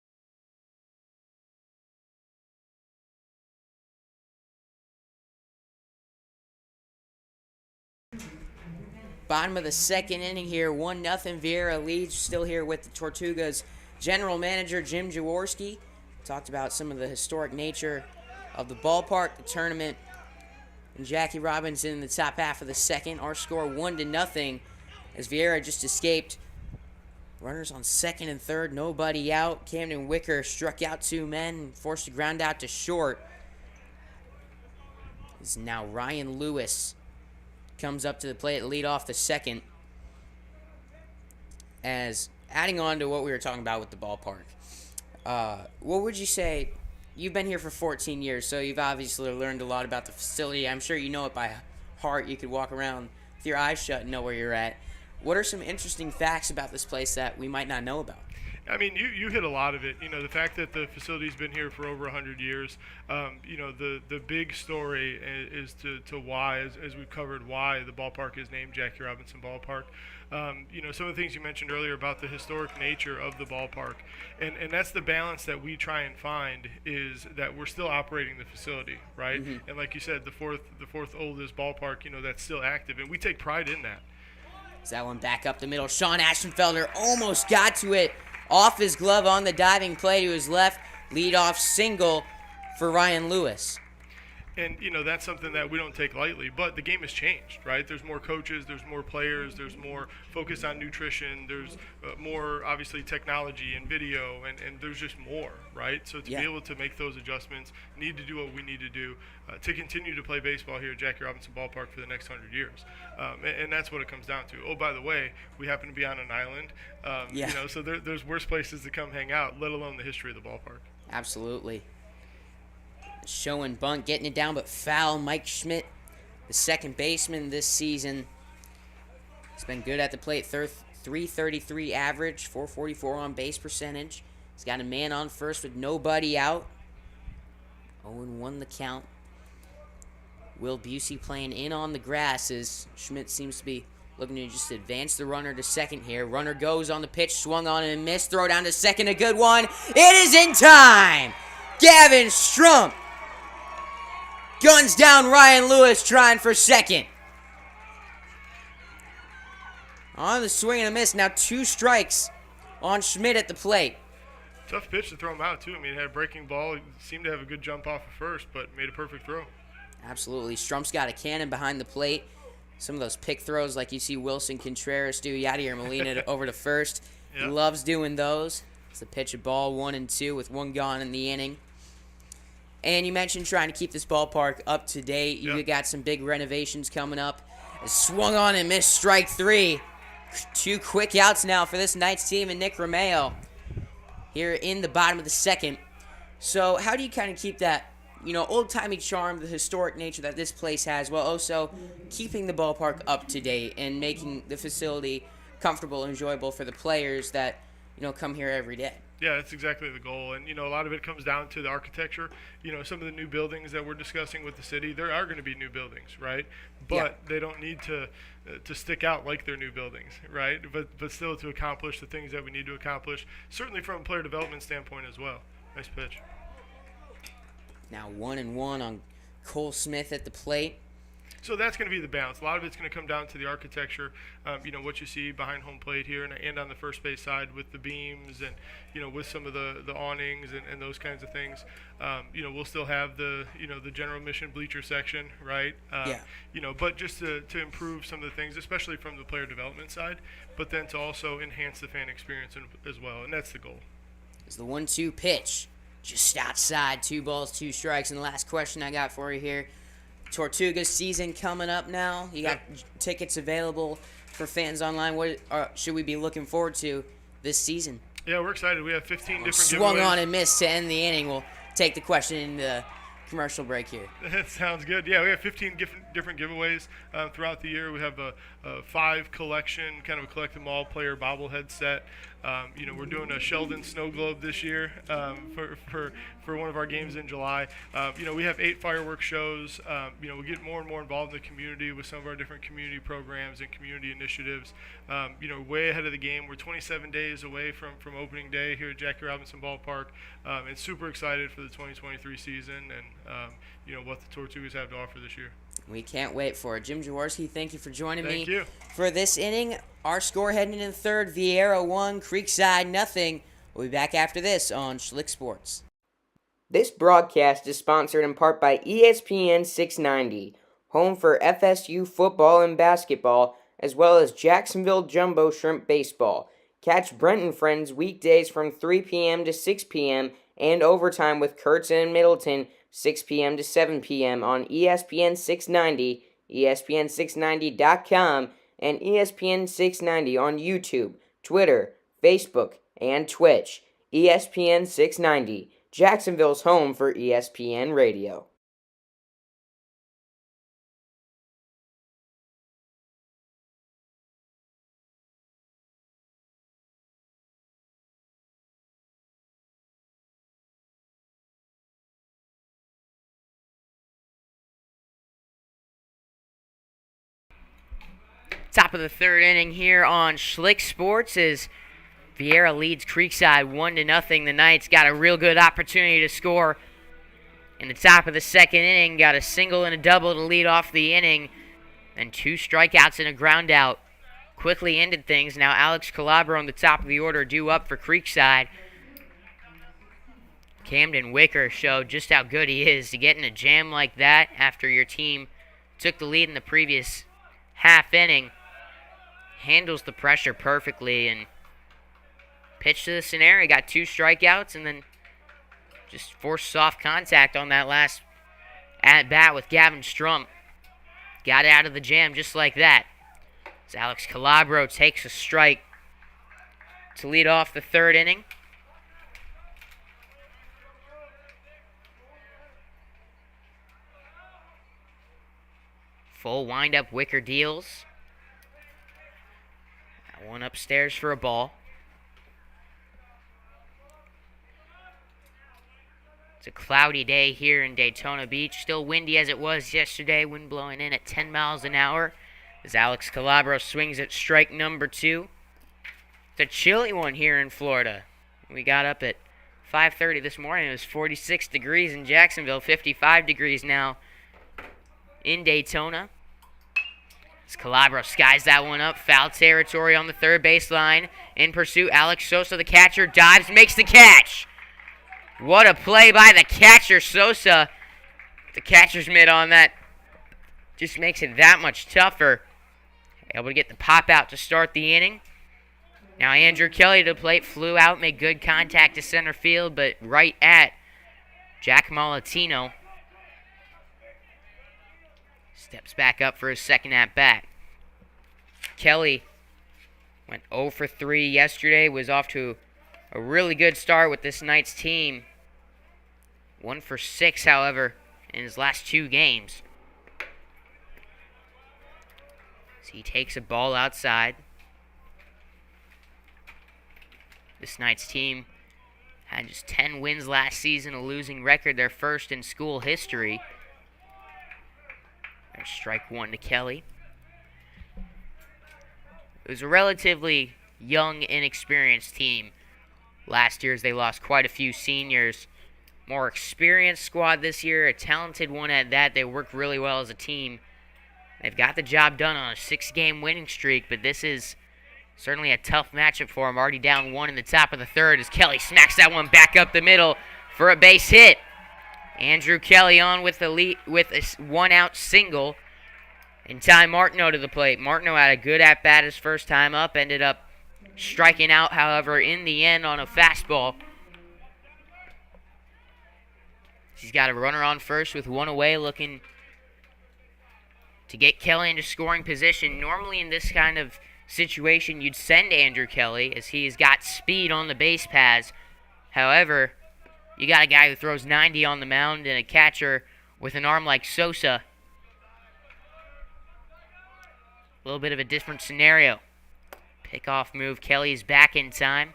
Bottom of the second inning here, 1-0 Viera leads. Still here with the Tortugas general manager Jim Jaworski. Talked about some of the historic nature of the ballpark, the tournament, and Jackie Robinson in the top half of the second. Our score 1-0 as Viera just escaped. Runners on second and third, nobody out. Camden Wicker struck out 2 men and forced a ground out to short. It's now Ryan Lewis comes up to the plate to lead off the second. As adding on to what we were talking about with the ballpark, what would you say? You've been here for 14 years, so you've obviously learned a lot about the facility. I'm sure you know it by heart. You could walk around with your eyes shut and know where you're at. What are some interesting facts about this place that we might not know about? I mean, you hit a lot of it. The fact that the facility's been here for over 100 years. The big story is to why, as we've covered, why the ballpark is named Jackie Robinson Ballpark. Some of the things you mentioned earlier about the historic nature of the ballpark, and that's the balance that we try and find, is that we're still operating the facility, right? Mm-hmm. And like you said, the fourth oldest ballpark, that's still active, and we take pride in that. Is that one back up the middle? Sean Ashenfelder almost got to it. Off his glove on the diving play to his left. Leadoff single for Ryan Lewis. And, that's something that we don't take lightly. But the game has changed, right? There's more coaches. There's more players. There's more focus on nutrition. There's more, obviously, technology and video. And there's just more, right? So to be able to make those adjustments, need to do what we need to do to continue to play baseball here at Jackie Robinson Ballpark for the next 100 years. And that's what it comes down to. Oh, by the way, we happen to be on an island. So there's worse places to come hang out, let alone the history of the ballpark. Absolutely. Show and bunt, getting it down, but foul. Mike Schmidt, the second baseman this season, has been good at the plate. 333 average, 444 on base percentage. He's got a man on first with nobody out. 0-1 the count. Will Busey playing in on the grass as Schmidt seems to be looking to just advance the runner to second here. Runner goes on the pitch, swung on and missed. Throw down to second, a good one. It is in time. Gavin Strump guns down Ryan Lewis trying for second. On the swing and a miss. Now 2 strikes on Schmidt at the plate. Tough pitch to throw him out, too. I mean, it had a breaking ball. He seemed to have a good jump off of first, but made a perfect throw. Absolutely. Strump's got a cannon behind the plate. Some of those pick throws like you see Wilson Contreras do. Yadier Molina over to first. Yep. He loves doing those. It's a pitch of ball 1-2 with 1 gone in the inning. And you mentioned trying to keep this ballpark up to date. You got some big renovations coming up. Swung on and missed strike 3. 2 quick outs now for this Knights team and Nick Romeo here in the bottom of the second. So how do you kind of keep that, old-timey charm, the historic nature that this place has, while also keeping the ballpark up to date and making the facility comfortable and enjoyable for the players that, come here every day? Yeah, that's exactly the goal. And, a lot of it comes down to the architecture. Some of the new buildings that we're discussing with the city, there are going to be new buildings, right? But they don't need to stick out like they're new buildings, right? But still to accomplish the things that we need to accomplish, certainly from a player development standpoint as well. Nice pitch. Now 1-1 on Cole Smith at the plate. So that's going to be the balance. A lot of it's going to come down to the architecture, what you see behind home plate here and on the first base side with the beams and, with some of the awnings and those kinds of things. We'll still have the general admission bleacher section, right? But just to improve some of the things, especially from the player development side, but then to also enhance the fan experience as well, and that's the goal. It's the 1-2 pitch. Just outside, 2 balls, 2 strikes. And the last question I got for you here. Tortugas season coming up now. You got tickets available for fans online. What should we be looking forward to this season? Yeah, we're excited. We have 15 different swung giveaways. On and missed to end the inning. We'll take the question in the commercial break here. That sounds good. Yeah, we have 15 different giveaways throughout the year. We have a 5 collection, kind of a collect them all player bobblehead set. We're doing a Sheldon snow globe this year for one of our games in July. We have 8 fireworks shows. We get more and more involved in the community with some of our different community programs and community initiatives. Way ahead of the game. We're 27 days away from opening day here at Jackie Robinson Ballpark, and super excited for the 2023 season and what the Tortugas have to offer this year. We can't wait for it. Jim Jaworski, thank you for joining Thank me you. for this inning. Our score heading into the third, Viera 1, Creekside nothing. We'll be back after this on Schlick Sports. This broadcast is sponsored in part by ESPN 690, home for FSU football and basketball, as well as Jacksonville Jumbo Shrimp Baseball. Catch Brent and Friends weekdays from 3 p.m. to 6 p.m. and overtime with Kurtz and Middleton, 6 p.m. to 7 p.m. on ESPN 690, ESPN690.com, and ESPN 690 on YouTube, Twitter, Facebook, and Twitch. ESPN 690, Jacksonville's home for ESPN Radio. Top of the third inning here on Schlick Sports as Viera leads Creekside 1-0. The Knights got a real good opportunity to score in the top of the second inning. Got a single and a double to lead off the inning. And 2 strikeouts and a ground out. Quickly ended things. Now Alex Calabro on the top of the order due up for Creekside. Camden Wicker showed just how good he is to get in a jam like that after your team took the lead in the previous half inning. Handles the pressure perfectly and pitched to the scenario. Got 2 strikeouts and then just forced soft contact on that last at bat with Gavin Strump. Got out of the jam just like that. As Alex Calabro takes a strike to lead off the third inning. Full windup, Wicker deals. That one upstairs for a ball. It's a cloudy day here in Daytona Beach. Still windy as it was yesterday. Wind blowing in at 10 miles an hour. As Alex Calabro swings at strike number 2. It's a chilly one here in Florida. We got up at 5:30 this morning. It was 46 degrees in Jacksonville. 55 degrees now in Daytona. As Calabro skies that one up. Foul territory on the third baseline. In pursuit, Alex Sosa, the catcher, dives, makes the catch. What a play by the catcher, Sosa. The catcher's mitt on that just makes it that much tougher. Able to get the pop out to start the inning. Now Andrew Kelly to the plate, flew out, made good contact to center field, but right at Jack Malatino. Steps back up for his second at-bat. Kelly went 0 for 3 yesterday, was off to a really good start with this Knights team. 1 for 6, however, in his last 2 games. So he takes a ball outside. This Knights team had just 10 wins last season, a losing record, their first in school history. There's strike 1 to Kelly. It was a relatively young, inexperienced team last year as they lost quite a few seniors. More experienced squad this year, a talented one at that. They work really well as a team. They've got the job done on a 6-game winning streak, but this is certainly a tough matchup for them. Already down 1 in the top of the third as Kelly smacks that one back up the middle for a base hit. Andrew Kelly on with the lead with a 1-out single. And Ty Martineau to the plate. Martineau had a good at-bat his first time up. Ended up striking out, however, in the end on a fastball. He's got a runner on first with 1 away, looking to get Kelly into scoring position. Normally in this kind of situation, you'd send Andrew Kelly as he's got speed on the base paths. However, you got a guy who throws 90 on the mound and a catcher with an arm like Sosa. A little bit of a different scenario. Pickoff move. Kelly's back in time.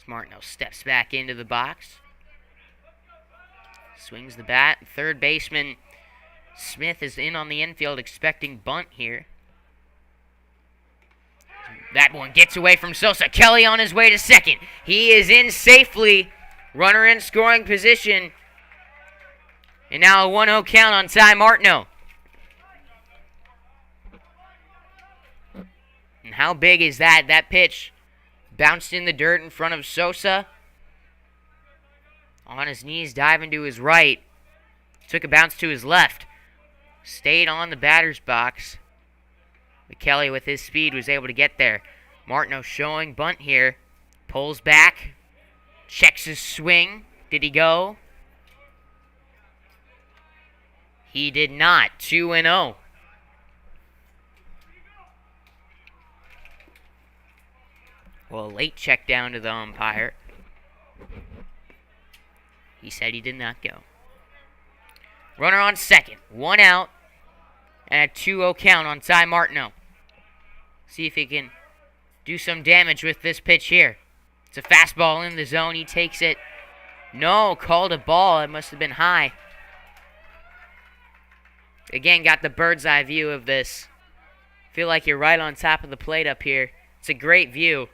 Martineau steps back into the box. Swings the bat. Third baseman Smith is in on the infield expecting bunt here. That one gets away from Sosa. Kelly on his way to second. He is in safely. Runner in scoring position. And now a 1-0 count on Ty Martineau. And how big is that? That pitch bounced in the dirt in front of Sosa. On his knees, diving to his right. Took a bounce to his left. Stayed on the batter's box. But Kelly, with his speed, was able to get there. Martineau showing bunt here. Pulls back. Checks his swing. Did he go? He did not. 2-0. Well, a late check down to the umpire. He said he did not go. Runner on second. 1 out. And a 2-0 count on Ty Martineau. See if he can do some damage with this pitch here. It's a fastball in the zone. He takes it. No, called a ball. It must have been high. Again, got the bird's eye view of this. Feel like you're right on top of the plate up here. It's a great view.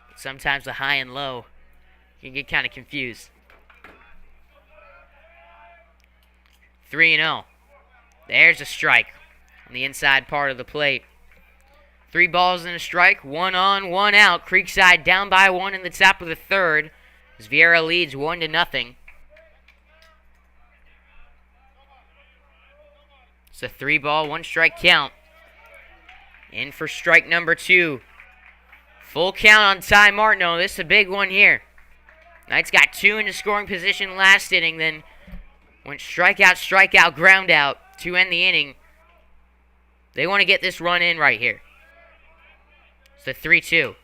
But sometimes the high and low can get kind of confused. 3-0. There's a strike on the inside part of the plate. 3 balls and a strike. 1 on, 1 out. Creekside down by 1 in the top of the third. As Viera leads 1-0. It's a 3-ball, 1 strike count. In for strike number 2. Full count on Ty Martineau. This is a big one here. Knights got 2 into scoring position last inning, then went strikeout, ground out to end the inning. They want to get this run in right here. It's the 3-2.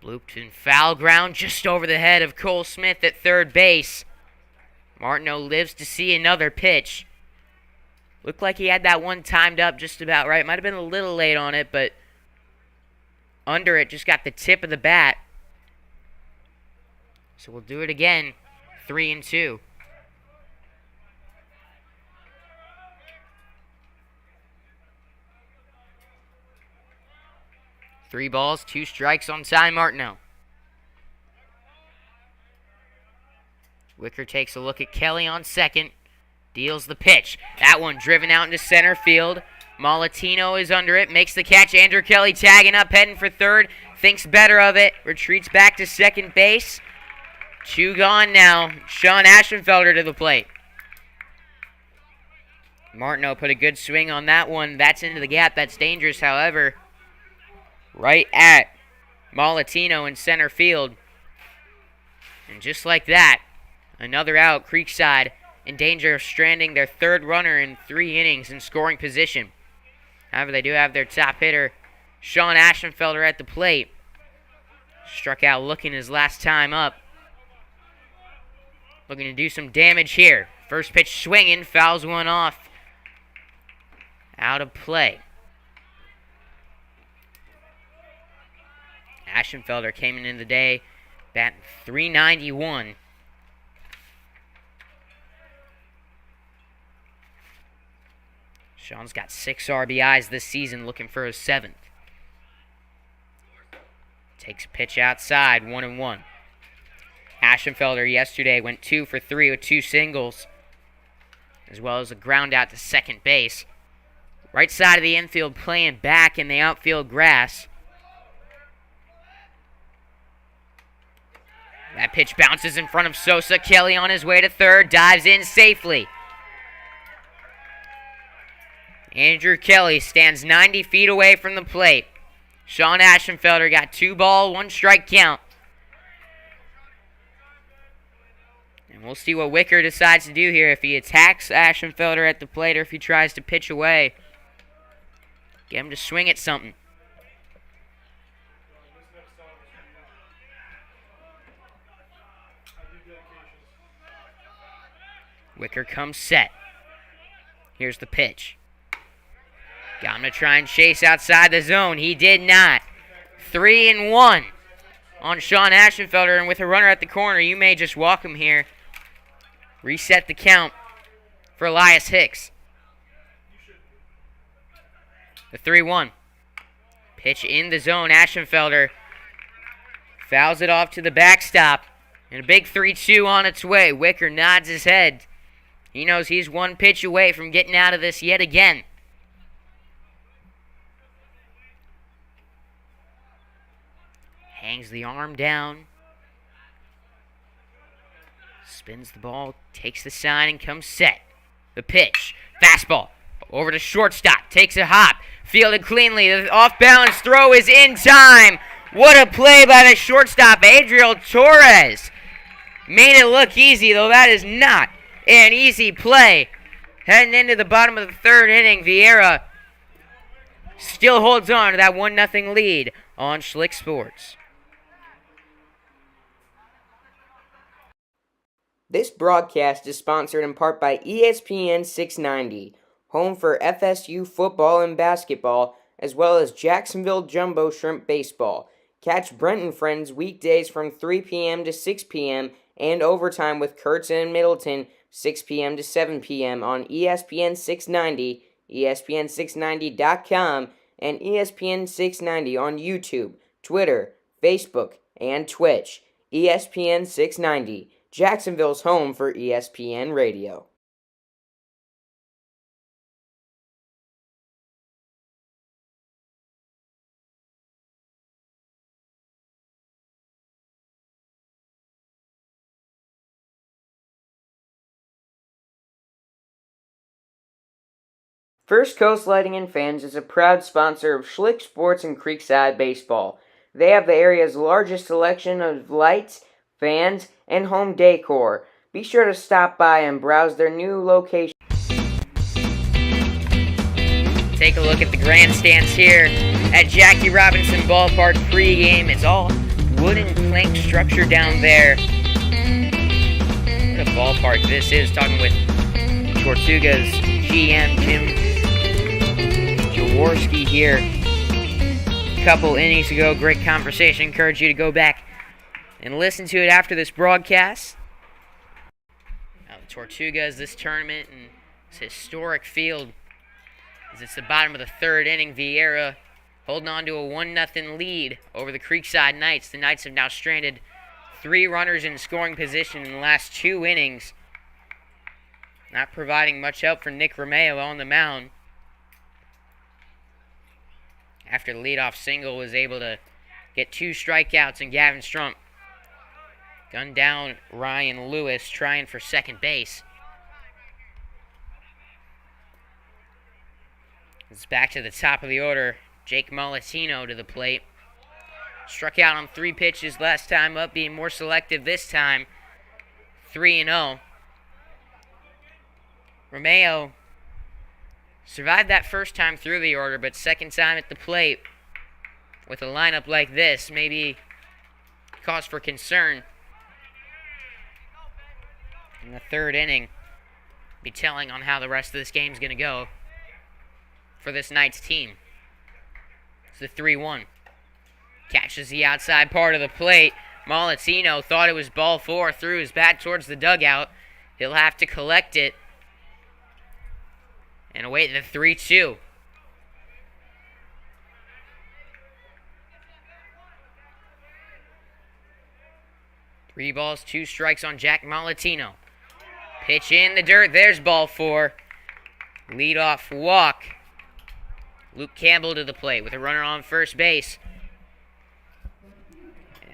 Blooped and foul ground just over the head of Cole Smith at third base. Martineau lives to see another pitch. Looked like he had that one timed up just about right. Might have been a little late on it, but under it, just got the tip of the bat. So we'll do it again. 3-2. Three balls, 2 strikes on Ty Martineau. Wicker takes a look at Kelly on second. Deals the pitch. That one driven out into center field. Molatino is under it. Makes the catch. Andrew Kelly tagging up, heading for third. Thinks better of it. Retreats back to second base. 2 gone now. Sean Aschenfelder to the plate. Martineau put a good swing on that one. That's into the gap. That's dangerous, however. Right at Molatino in center field. And just like that, another out. Creekside in danger of stranding their third runner in 3 innings in scoring position. However, they do have their top hitter, Sean Aschenfelder, at the plate. Struck out looking his last time up. Looking to do some damage here. First pitch swinging, fouls one off. Out of play. Aschenfelder came in the day, batting .391. Sean's got 6 RBIs this season, looking for his 7th. Takes a pitch outside, 1-1. Aschenfelder yesterday went 2 for 3 with 2 singles, as well as a ground out to second base. Right side of the infield playing back in the outfield grass. That pitch bounces in front of Sosa. Kelly on his way to third, dives in safely. Andrew Kelly stands 90 feet away from the plate. Sean Aschenfelder got 2 ball, 1 strike count. And we'll see what Wicker decides to do here. If he attacks Aschenfelder at the plate or if he tries to pitch away. Get him to swing at something. Wicker comes set. Here's the pitch. Got him to try and chase outside the zone. He did not. 3-1 on Sean Ashenfelder, and with a runner at the corner, you may just walk him here. Reset the count for Elias Hicks. The 3-1. Pitch in the zone. Ashenfelder fouls it off to the backstop. And a big 3-2 on its way. Wicker nods his head. He knows he's one pitch away from getting out of this yet again. Hangs the arm down. Spins the ball, takes the sign, and comes set. The pitch. Fastball. Over to shortstop. Takes a hop. Fielded cleanly. The off-balance throw is in time. What a play by the shortstop, Adriel Torres. Made it look easy, though that is not an easy play. Heading into the bottom of the third inning, Viera still holds on to that 1-0 lead on Schlick Sports. This broadcast is sponsored in part by ESPN 690, home for FSU football and basketball, as well as Jacksonville Jumbo Shrimp Baseball. Catch Brent and Friends weekdays from 3 p.m. to 6 p.m. and overtime with Kurtz and Middleton, 6 p.m. to 7 p.m. on ESPN 690, ESPN690.com, and ESPN 690 on YouTube, Twitter, Facebook, and Twitch. ESPN 690, Jacksonville's home for ESPN Radio. First Coast Lighting and Fans is a proud sponsor of Schlick Sports and Creekside Baseball. They have the area's largest selection of lights, fans, and home decor. Be sure to stop by and browse their new location. Take a look at the grandstands here at Jackie Robinson Ballpark pregame. It's all wooden plank structure down there. What a ballpark this is. Talking with Tortuga's GM, Jim Jaworski here. A couple innings ago, great conversation. Encourage you to go back and listen to it after this broadcast. Now, the Tortugas, this tournament and this historic field, as it's the bottom of the third inning. Viera holding on to a 1-0 lead over the Creekside Knights. The Knights have now stranded 3 runners in scoring position in the last 2 innings. Not providing much help for Nick Romeo on the mound. After the leadoff single was able to get 2 strikeouts, and Gavin Strump gunned down Ryan Lewis trying for second base. It's back to the top of the order. Jake Molatino to the plate. Struck out on 3 pitches last time up, being more selective this time. 3-0. Romeo survived that first time through the order, but second time at the plate with a lineup like this, maybe cause for concern. In the third inning, be telling on how the rest of this game's going to go for this Knights team. It's the 3-1. Catches the outside part of the plate. Molatino thought it was ball 4, threw his bat towards the dugout. He'll have to collect it and await the 3-2. Three balls, 2 strikes on Jack Molatino. Pitch in the dirt. There's ball 4. Leadoff walk. Luke Campbell to the plate with a runner on first base.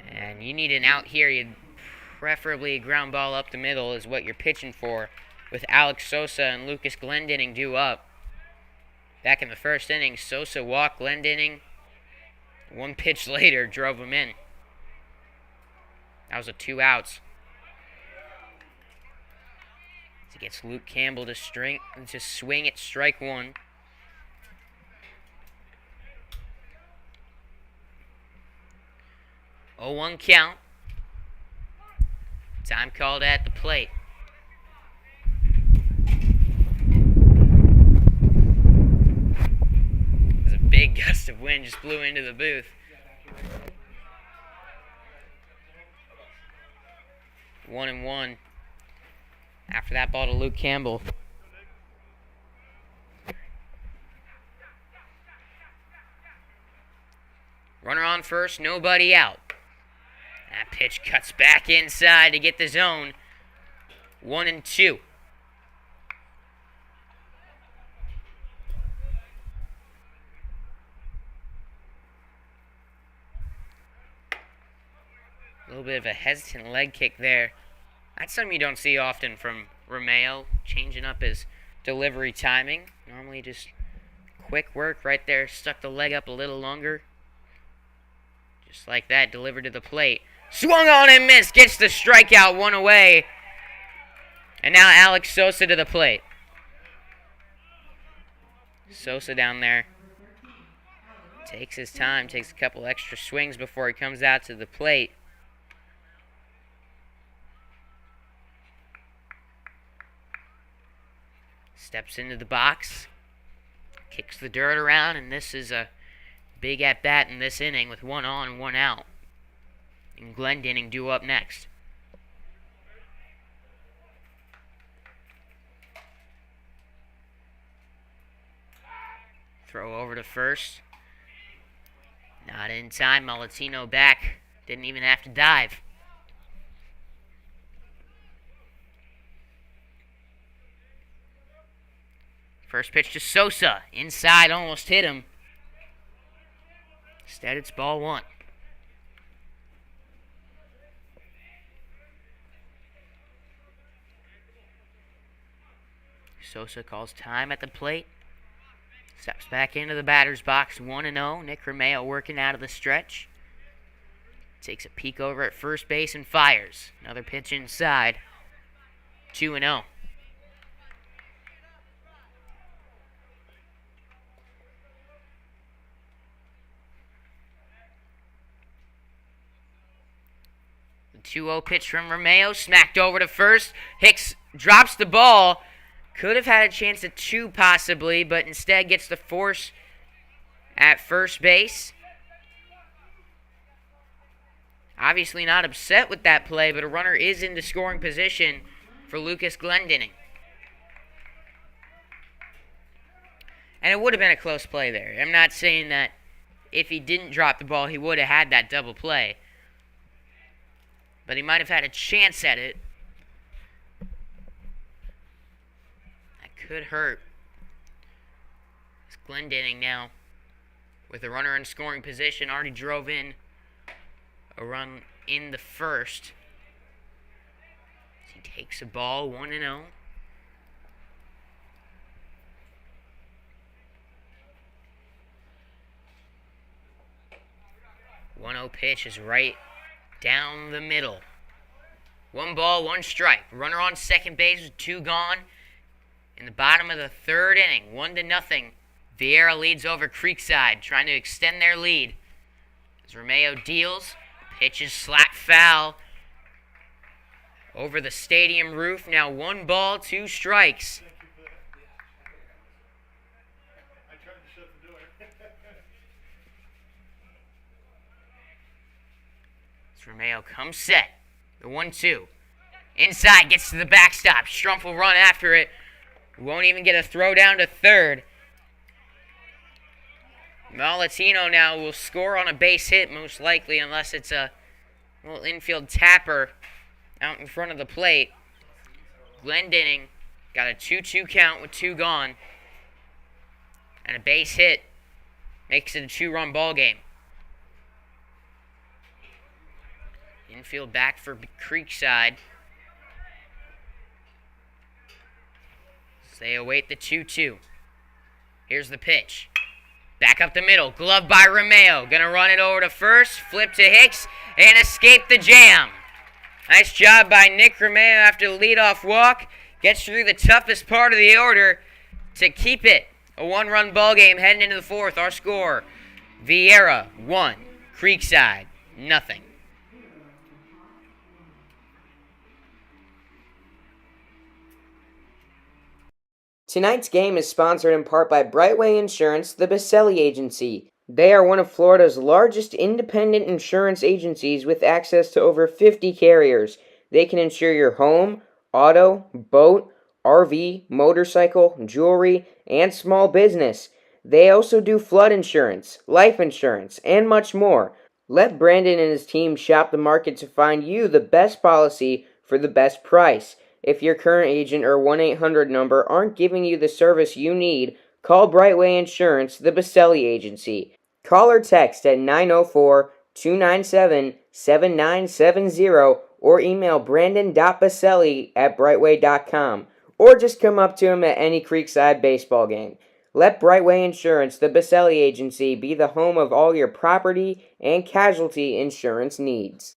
And you need an out here. You'd preferably a ground ball up the middle is what you're pitching for, with Alex Sosa and Lucas Glendening due up. Back in the first inning, Sosa walked Glendening. 1 pitch later, drove him in. That was a 2 outs. He gets Luke Campbell to swing at strike 1. Oh, 1 count. Time called at the plate. big gust of wind just blew into the booth. 1-1. After that ball to Luke Campbell. Runner on first, nobody out. That pitch cuts back inside to get the zone. 1-2. A little bit of a hesitant leg kick there. That's something you don't see often from Romeo, changing up his delivery timing. Normally just quick work right there, stuck the leg up a little longer. Just like that, delivered to the plate. Swung on and missed, gets the strikeout, one away. And now Alex Sosa to the plate. Sosa down there. Takes his time, takes a couple extra swings before he comes out to the plate. Steps into the box, kicks the dirt around, and this is a big at-bat in this inning with 1 on and 1 out. And Glendenning due up next. Throw over to first. Not in time. Malatino back. Didn't even have to dive. First pitch to Sosa. Inside, almost hit him. Instead, it's ball 1. Sosa calls time at the plate. Steps back into the batter's box. 1-0. Nick Romeo working out of the stretch. Takes a peek over at first base and fires. Another pitch inside. 2-0. The 2-0 pitch from Romeo. Smacked over to first. Hicks drops the ball. Could have had a chance at 2 possibly, but instead gets the force at first base. Obviously not upset with that play, but a runner is in the scoring position for Lucas Glendenning. And it would have been a close play there. I'm not saying that if he didn't drop the ball, he would have had that double play. But he might have had a chance at it. Could hurt. It's Glendenning now with a runner in scoring position. Already drove in a run in the first. He takes a ball, 1-0. One-0 pitch is right down the middle. 1 ball, 1 strike. Runner on second base with 2 gone. In the bottom of the 3rd inning, 1-0. Viera leads over Creekside, trying to extend their lead. As Romeo deals, pitch is slapped foul over the stadium roof. Now 1 ball, 2 strikes. As Romeo comes set, the 1-2. Inside, gets to the backstop. Strumpf will run after it. Won't even get a throw down to third. Malatino now will score on a base hit, most likely, unless it's a little infield tapper out in front of the plate. Glendenning got a 2-2 count with 2 gone. And a base hit makes it a 2-run ball game. Infield back for Creekside. They await the 2-2. Here's the pitch. Back up the middle. Glove by Romeo. Gonna run it over to first. Flip to Hicks. And escape the jam. Nice job by Nick Romeo after the leadoff walk. Gets through the toughest part of the order to keep it. A 1-run ball game heading into the 4th. Our score, Viera 1. Creekside 0. Tonight's game is sponsored in part by Brightway Insurance, the Baselli Agency. They are one of Florida's largest independent insurance agencies with access to over 50 carriers. They can insure your home, auto, boat, RV, motorcycle, jewelry, and small business. They also do flood insurance, life insurance, and much more. Let Brandon and his team shop the market to find you the best policy for the best price. If your current agent or 1-800 number aren't giving you the service you need, call Brightway Insurance, the Baselli Agency. Call or text at 904-297-7970 or email brandon.baselli@brightway.com, or just come up to him at any Creekside baseball game. Let Brightway Insurance, the Baselli Agency, be the home of all your property and casualty insurance needs.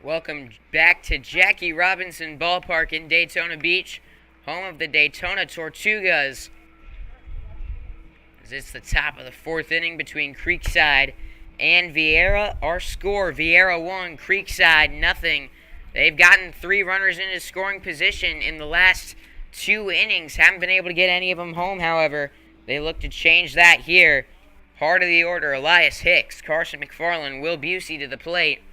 Welcome back to Jackie Robinson Ballpark in Daytona Beach, home of the Daytona Tortugas. As it's the top of the fourth inning between Creekside and Viera. Our score, Viera 1, Creekside nothing. They've gotten 3 runners into scoring position in the last 2 innings. Haven't been able to get any of them home, however. They look to change that here. Heart of the order, Elias Hicks, Carson McFarland, Will Busey to the plate.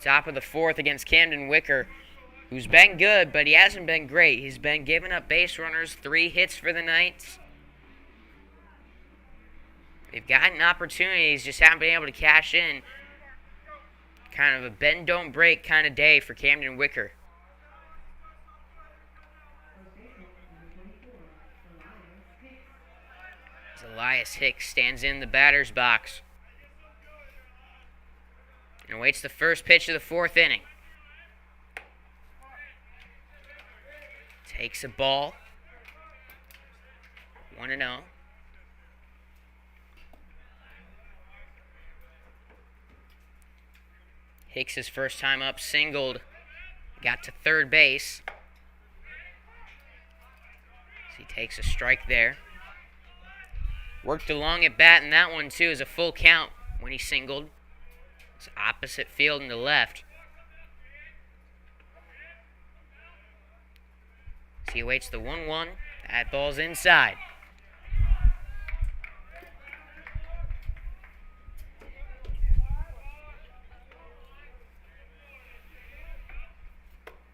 Top of the fourth against Camden Wicker, who's been good, but he hasn't been great. He's been giving up base runners, 3 hits for the Knights. They've gotten opportunities, just haven't been able to cash in. Kind of a bend, don't break kind of day for Camden Wicker. As Elias Hicks stands in the batter's box and awaits the first pitch of the fourth inning. Takes a ball. 1-0. Hicks' first time up singled. Got to third base. So he takes a strike there. Worked along at bat in that one too as a full count when he singled. It's opposite field and to left. So he awaits the 1-1. That ball's inside.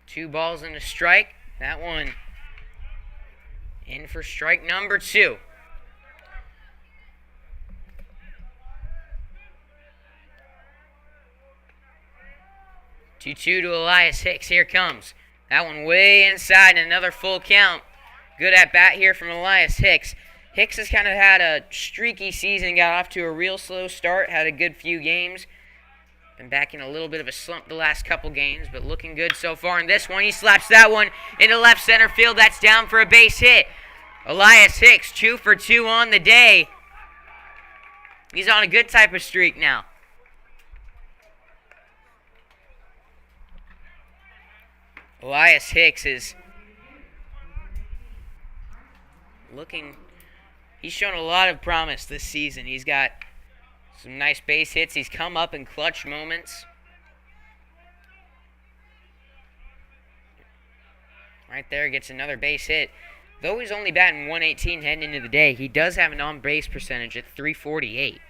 Two balls and a strike. That one in for strike number 2. Two to Elias Hicks. Here comes. That one way inside and another full count. Good at bat here from Elias Hicks. Hicks has kind of had a streaky season. Got off to a real slow start. Had a good few games. Been back in a little bit of a slump the last couple games, but looking good so far in this one. He slaps that one into left center field. That's down for a base hit. Elias Hicks, 2 for 2 on the day. He's on a good type of streak now. Elias Hicks is looking, he's shown a lot of promise this season. He's got some nice base hits. He's come up in clutch moments. Right there, gets another base hit. Though he's only batting 118 heading into the day, he does have an on-base percentage at .348.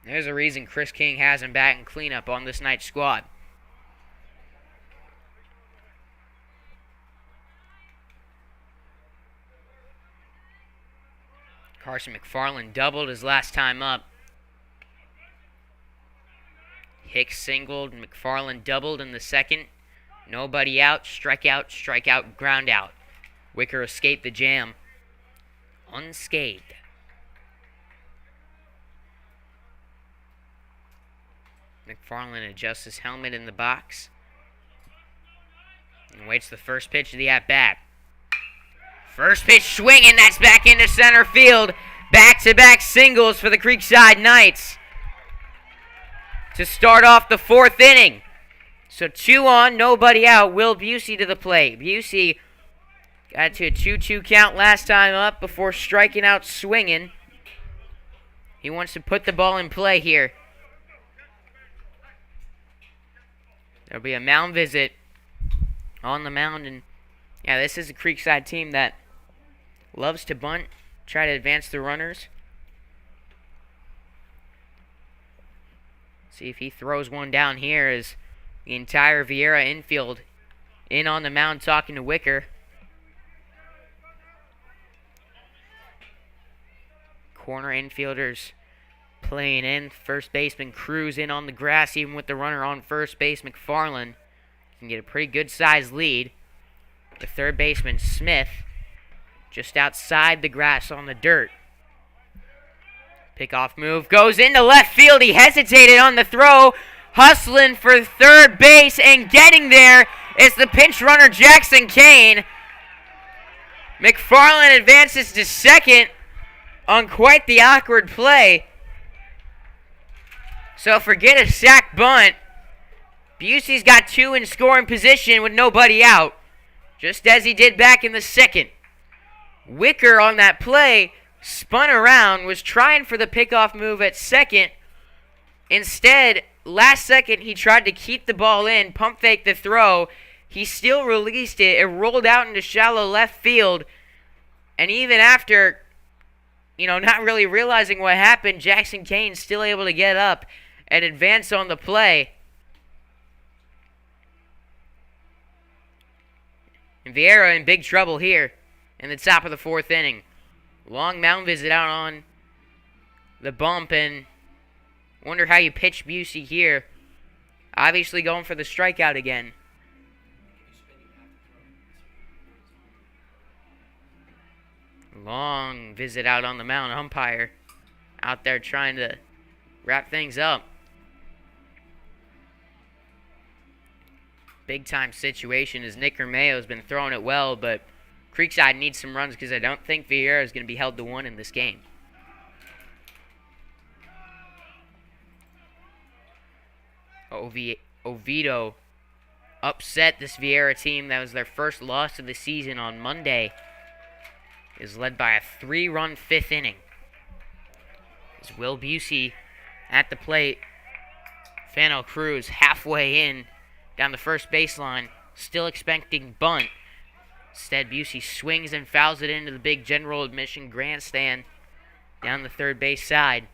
There's a reason Chris King has him batting cleanup on this night's squad. Carson McFarland doubled his last time up. Hicks singled, McFarland doubled in the second. Nobody out, strikeout, ground out. Wicker escaped the jam unscathed. McFarland adjusts his helmet in the box and waits the first pitch of the at-bat. First pitch swinging, that's back into center field. Back-to-back singles for the Creekside Knights to start off the fourth inning. So 2 on, nobody out. Will Busey to the plate. Busey got to a 2-2 count last time up before striking out swinging. He wants to put the ball in play here. There'll be a mound visit on the mound. And yeah, this is a Creekside team that loves to bunt, try to advance the runners. See if he throws one down here as the entire Viera infield in on the mound talking to Wicker. Corner infielders playing in. First baseman Cruz in on the grass, even with the runner on first base. McFarland can get a pretty good sized lead. The third baseman Smith just outside the grass on the dirt. Pickoff move goes into left field. He hesitated on the throw. Hustling for third base and getting there is the pinch runner Jackson Kane. McFarland advances to second on quite the awkward play. So forget a sack bunt. Busey's got 2 in scoring position with nobody out, just as he did back in the second. Wicker on that play spun around, was trying for the pickoff move at second. Instead, last second, he tried to keep the ball in, pump fake the throw. He still released it. It rolled out into shallow left field. And even after, not really realizing what happened, Jackson Kane's still able to get up and advance on the play. And Viera in big trouble here in the top of the 4th inning. Long mound visit out on the bump, and wonder how you pitch Busey here. Obviously going for the strikeout again. Long visit out on the mound. Umpire out there trying to wrap things up. Big time situation as Nick Romeo has been throwing it well, but Creekside needs some runs because I don't think Viera is going to be held to 1 in this game. Oviedo upset this Viera team. That was their first loss of the season on Monday. Is led by a 3-run 5th inning. As Will Busey at the plate. Fano Cruz halfway in down the first baseline, still expecting bunt. Instead, Busey swings and fouls it into the big general admission grandstand down the third base side.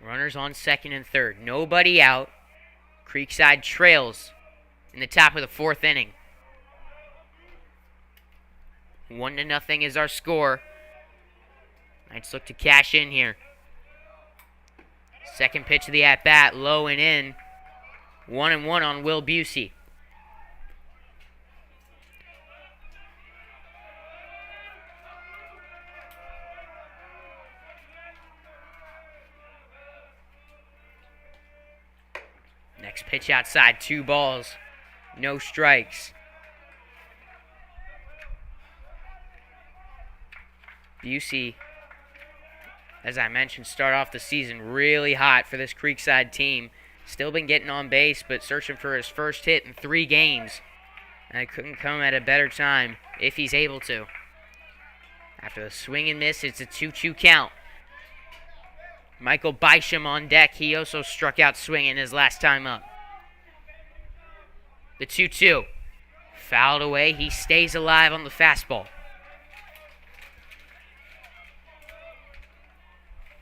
Runners on second and third. Nobody out. Creekside trails in the top of the 4th inning. 1-0 is our score. Knights look to cash in here. Second pitch of the at-bat, low and in. 1-1 on Will Busey. Next pitch outside, 2 balls, no strikes. Busey, as I mentioned, start off the season really hot for this Creekside team. Still been getting on base, but searching for his first hit in 3 games. And it couldn't come at a better time if he's able to. After the swing and miss, it's a 2-2 count. Michael Bysham on deck. He also struck out swinging his last time up. The 2-2. Fouled away. He stays alive on the fastball.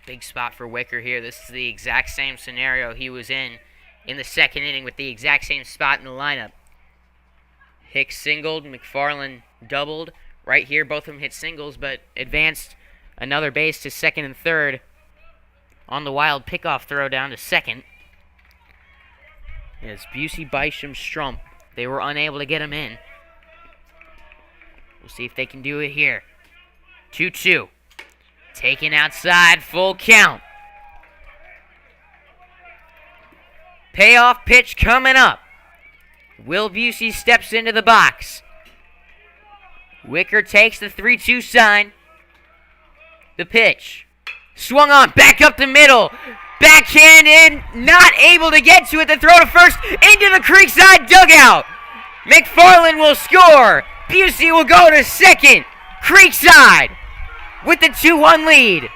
Big spot for Wicker here. This is the exact same scenario he was in the second inning with the exact same spot in the lineup. Hicks singled, McFarland doubled. Right here, both of them hit singles, but advanced another base to second and third on the wild pickoff throw down to second. It's Busey, Bysham, Strump. They were unable to get him in. We'll see if they can do it here. 2-2. Taken outside, full count. Payoff pitch coming up. Will Busey steps into the box. Wicker takes the 3-2 sign. The pitch. Swung on, back up the middle. Backhanded, not able to get to it. The throw to first into the Creekside dugout. McFarland will score. Busey will go to second. Creekside with the 2-1 lead.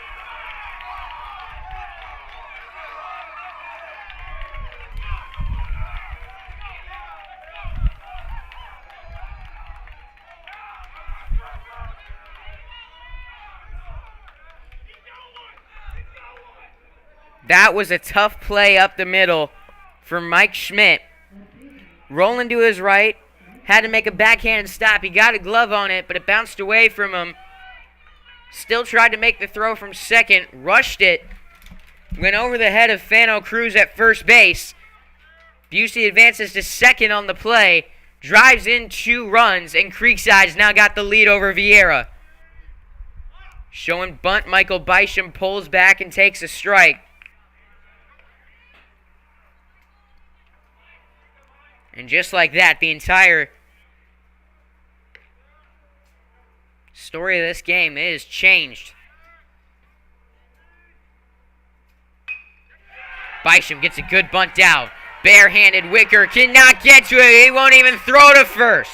That was a tough play up the middle for Mike Schmidt. Rolling to his right. Had to make a backhanded stop. He got a glove on it, but it bounced away from him. Still tried to make the throw from second. Rushed it. Went over the head of Fano Cruz at first base. Busey advances to second on the play. Drives in 2 runs, and Creekside's now got the lead over Viera. Showing bunt, Michael Bisham pulls back and takes a strike. And just like that, the entire story of this game is changed. Bisham gets a good bunt down. Barehanded Wicker cannot get to it. He won't even throw to first.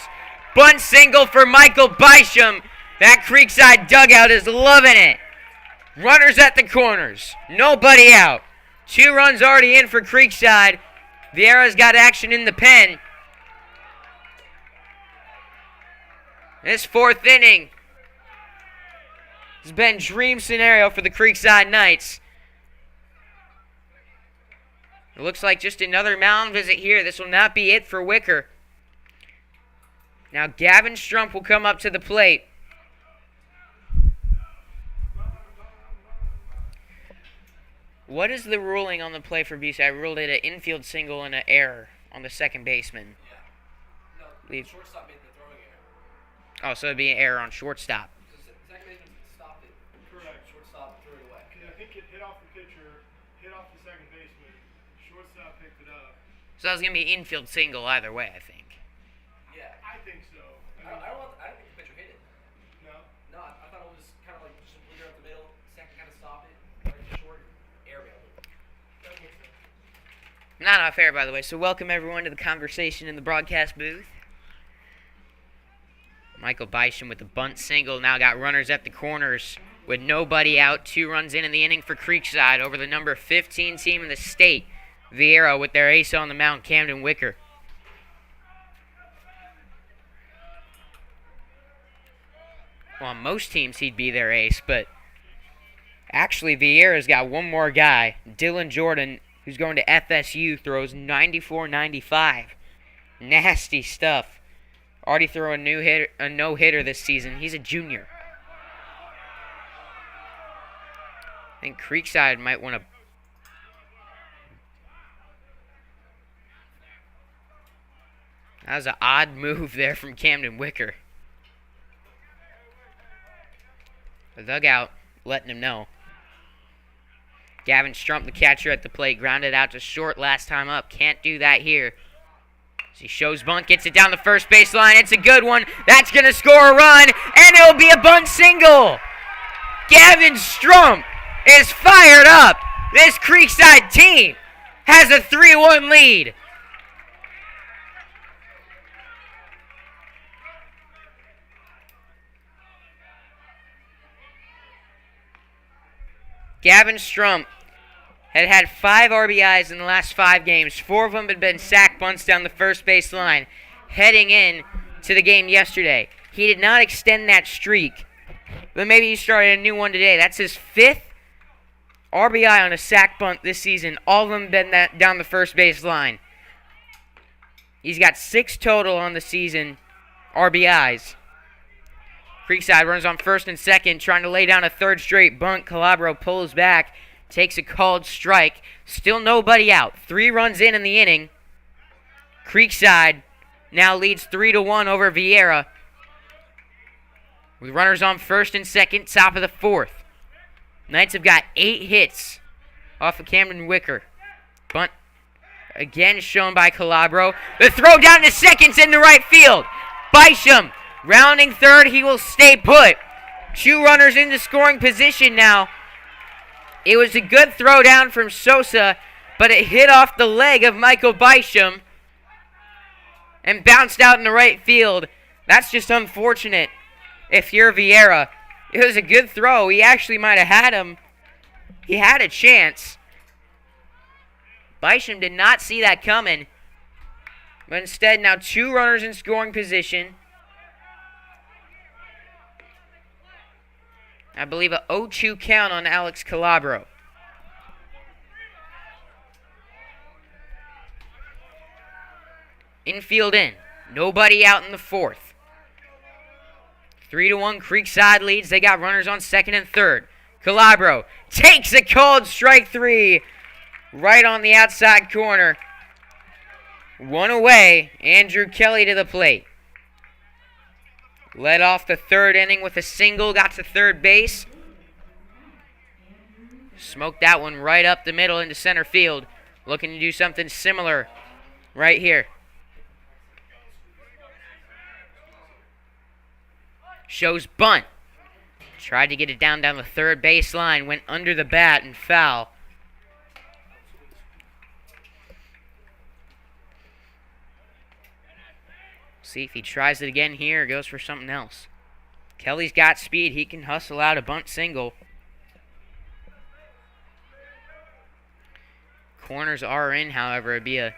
Bunt single for Michael Bisham. That Creekside dugout is loving it. Runners at the corners. Nobody out. 2 runs already in for Creekside. Viera's got action in the pen. This 4th inning has been dream scenario for the Creekside Knights. It looks like just another mound visit here. This will not be it for Wicker. Now Gavin Strump will come up to the plate. What is the ruling on the play for BC? I ruled it an infield single and an error on the second baseman. Yeah. No, Leave. shortstop made the throwing error. Oh, so it'd be an error on shortstop. Second baseman stopped it. Correct. Shortstop threw it away. I think it hit off the pitcher, hit off the second baseman. Shortstop picked it up. So that was going to be an infield single either way, I think. Yeah. I think so. I don't think the pitcher hit it. No. No, I thought it was kind of like just a bleeder up the middle. Second kind of stopped it. Right to short. Airmailed it. That makes sense. Not fair, by the way. So welcome everyone to the conversation in the broadcast booth. Michael Bisham with the bunt single. Now got runners at the corners with nobody out. 2 runs in the inning for Creekside over the number 15 team in the state. Viera with their ace on the mound, Camden Wicker. Well, on most teams he'd be their ace, but actually Viera's got one more guy, Dylan Jordan, who's going to FSU, throws 94-95. Nasty stuff. Already threw a no-hitter this season. He's a junior. I think Creekside might want to... That was an odd move there from Camden Wicker. The dugout letting him know. Gavin Strump, the catcher at the plate, grounded out to short last time up. Can't do that here. As he shows bunt, gets it down the first base line. It's a good one. That's going to score a run, and it'll be a bunt single. Gavin Strump is fired up. This Creekside team has a 3-1 lead. Gavin Strump had 5 RBIs in the last 5 games. 4 of them had been sack bunts down the first base line heading in to the game yesterday. He did not extend that streak, but maybe he started a new one today. That's his 5th RBI on a sack bunt this season. All of them been down the first base line. He's got 6 total on the season RBIs. Creekside runs on first and second, trying to lay down a 3rd straight bunt. Calabro pulls back, takes a called strike. Still nobody out. 3 runs in the inning. Creekside now leads 3-1 over Viera. With runners on first and second, top of the 4th. Knights have got 8 hits off of Camden Wicker. Bunt again shown by Calabro. The throw down to second's in the right field. Bisham rounding third, he will stay put. 2 runners into scoring position now It was a good throw down from Sosa, but it hit off the leg of Michael Bysham and bounced out in the right field. That's just unfortunate if you're Viera. It was a good throw. He actually might have had him. He had a chance. Bysham did not see that coming. But instead, now 2 runners in scoring position. I believe a 0-2 count on Alex Calabro. Infield in. Nobody out in the 4th. 3-1 Creekside leads. They got runners on 2nd and 3rd. Calabro takes a called strike 3 right on the outside corner. 1 away. Andrew Kelly to the plate. Led off the 3rd inning with a single. Got to 3rd base. Smoked that one right up the middle into center field. Looking to do something similar right here. Shows bunt. Tried to get it down the 3rd baseline. Went under the bat and foul. See if he tries it again here or goes for something else. Kelly's got speed. He can hustle out a bunt single. Corners are in, however. It'd be a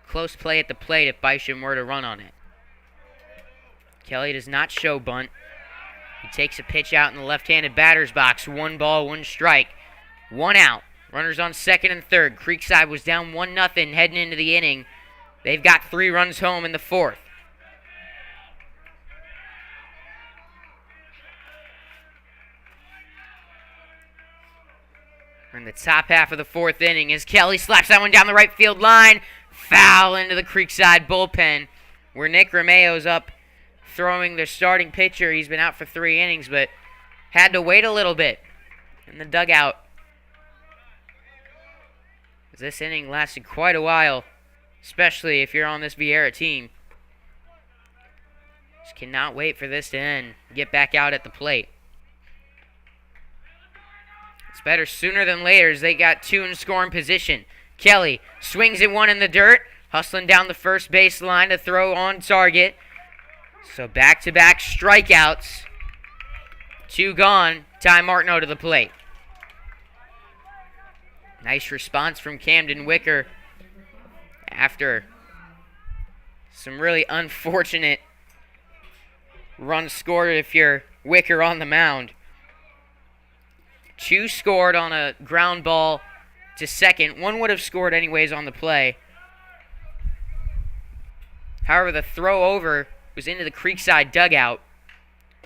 close play at the plate if Bysham were to run on it. Kelly does not show bunt. He takes a pitch out in the left-handed batter's box. 1 ball, 1 strike. 1 out. Runners on 2nd and 3rd. Creekside was down 1-0 heading into the inning. They've got 3 runs home in the 4th. We're in the top half of the 4th inning as Kelly slaps that one down the right field line. Foul into the Creekside bullpen where Nick Romeo's up throwing their starting pitcher. He's been out for 3 innings, but had to wait a little bit in the dugout. This inning lasted quite a while, especially if you're on this Viera team. Just cannot wait for this to end. Get back out at the plate. It's better sooner than later as they got 2 in scoring position. Kelly swings at 1 in the dirt, hustling down the first baseline to throw on target. So back-to-back strikeouts. 2 gone. Ty Martineau to the plate. Nice response from Camden Wicker after some really unfortunate runs scored if you're Wicker on the mound. 2 scored on a ground ball to second. 1 would have scored anyways on the play. However, the throw over was into the Creekside dugout.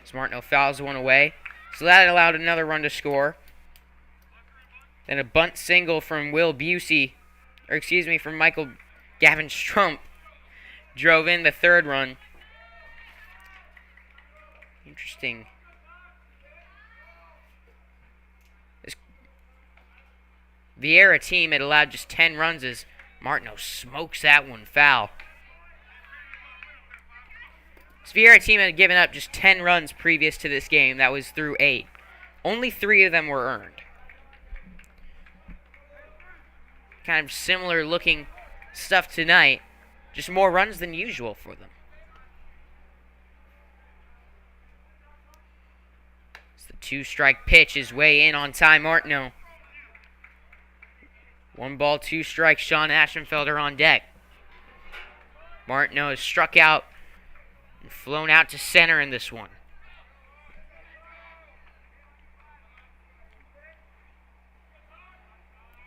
As Martineau fouls 1 away. So that allowed another run to score. Then a bunt single from Will Busey, from Michael Gavin Strump, drove in the 3rd run. Interesting. This Viera team had allowed just 10 runs as Martineau smokes that one foul. This Viera team had given up just 10 runs previous to this game. That was through 8. Only 3 of them were earned. Kind of similar looking stuff tonight. Just more runs than usual for them. It's the 2-strike pitch is way in on Ty Martineau. 1 ball, 2 strikes. Sean Aschenfelder on deck. Martineau is struck out and flown out to center in this one.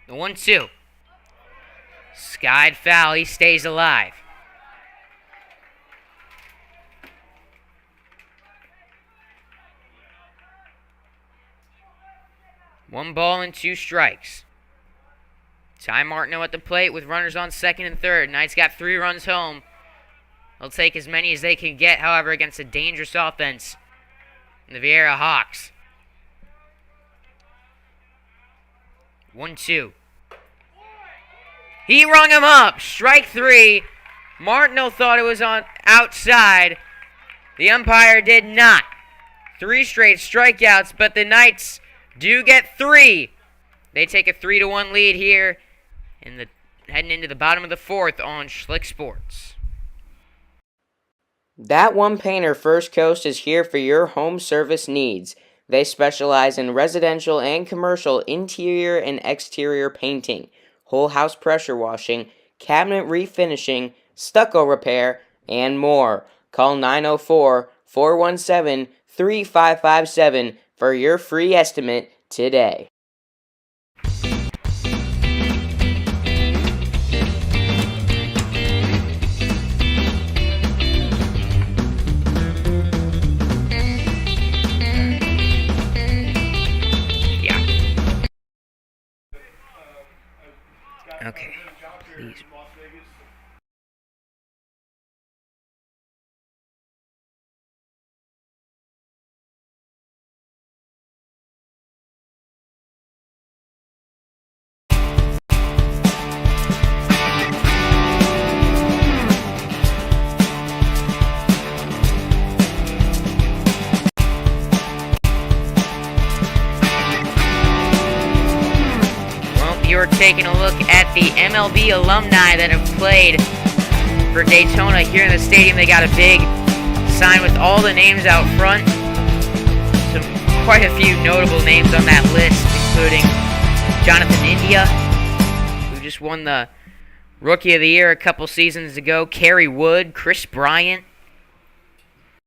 The 1-2. Skied foul. He stays alive. One ball and 2 strikes. Ty Martineau at the plate with runners on 2nd and 3rd. Knights got 3 runs home. They'll take as many as they can get, however, against a dangerous offense in the Viera Hawks. 1-2. He rung him up. Strike 3. Martineau thought it was on outside. The umpire did not. 3 straight strikeouts, but the Knights do get 3 They take a 3-1 lead here heading into the bottom of the fourth on Schlick Sports. That One Painter First Coast is here for your home service needs. They specialize in residential and commercial interior and exterior painting, whole house pressure washing, cabinet refinishing, stucco repair, and more. Call 904-417-3557 for your free estimate today. Okay, please. You're taking a look at the MLB alumni that have played for Daytona here in the stadium. They got a big sign with all the names out front. Quite a few notable names on that list, including Jonathan India, who just won the Rookie of the Year a couple seasons ago, Kerry Wood, Chris Bryant.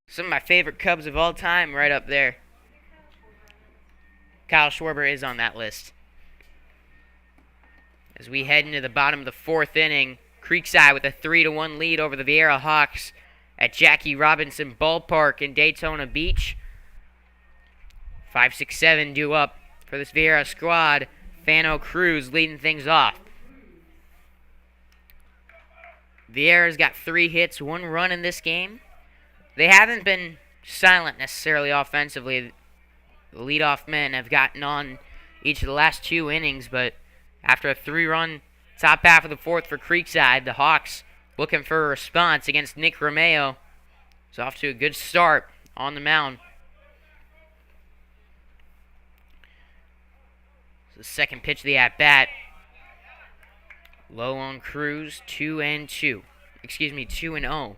Some of my favorite Cubs of all time right up there. Kyle Schwarber is on that list. As we head into the bottom of the fourth inning, Creekside with a 3-1 lead over the Viera Hawks at Jackie Robinson Ballpark in Daytona Beach. 5-6-7 due up for this Viera squad. Fano Cruz leading things off. Viera's got 3 hits, 1 run in this game. They haven't been silent necessarily offensively. The leadoff men have gotten on each of the last 2 innings, but after a 3-run top half of the fourth for Creekside, the Hawks looking for a response against Nick Romeo. It's off to a good start on the mound. It's the second pitch of the at-bat. Low on Cruz, 2-2. 2-0.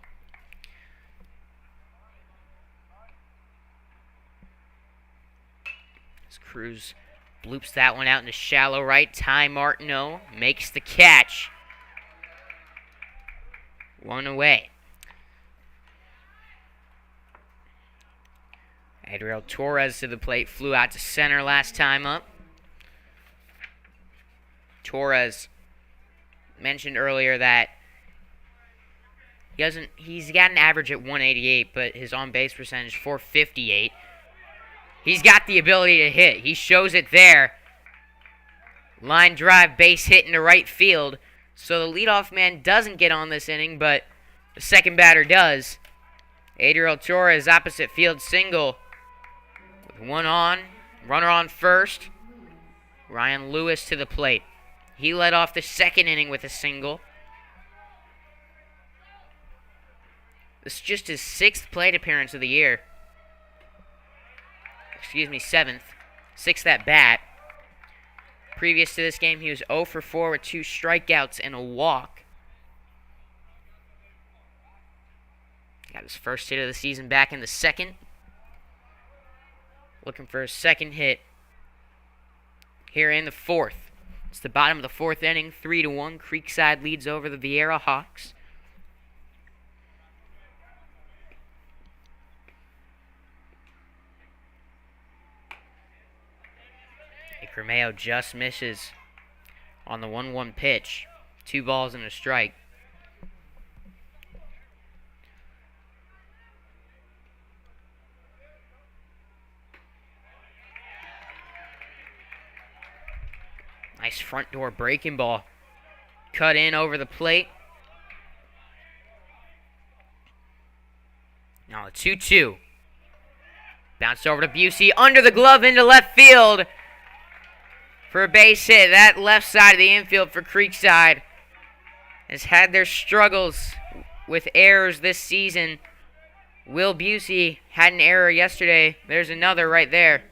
As Cruz bloops that one out into shallow right. Ty Martineau makes the catch. 1 away. Adriel Torres to the plate. Flew out to center last time up. Torres mentioned earlier that he's got an average at 188, but his on-base percentage 458. He's got the ability to hit. He shows it there. Line drive, base hit into right field. So the leadoff man doesn't get on this inning, but the second batter does. Adriel Torres, opposite field single. With 1 on, runner on first. Ryan Lewis to the plate. He led off the second inning with a single. This is just his 6th plate appearance of the year. 7th. 6th at bat. Previous to this game, he was 0 for 4 with 2 strikeouts and a walk. Got his first hit of the season back in the second. Looking for his second hit here in the fourth. It's the bottom of the fourth inning, 3-1. Creekside leads over the Viera Hawks. Romeo just misses on the 1-1 pitch. 2 balls and a strike. Nice front door breaking ball. Cut in over the plate. Now a 2-2. Bounced over to Busey. Under the glove into left field. For a base hit. That left side of the infield for Creekside has had their struggles with errors this season. Will Busey had an error yesterday. There's another right there.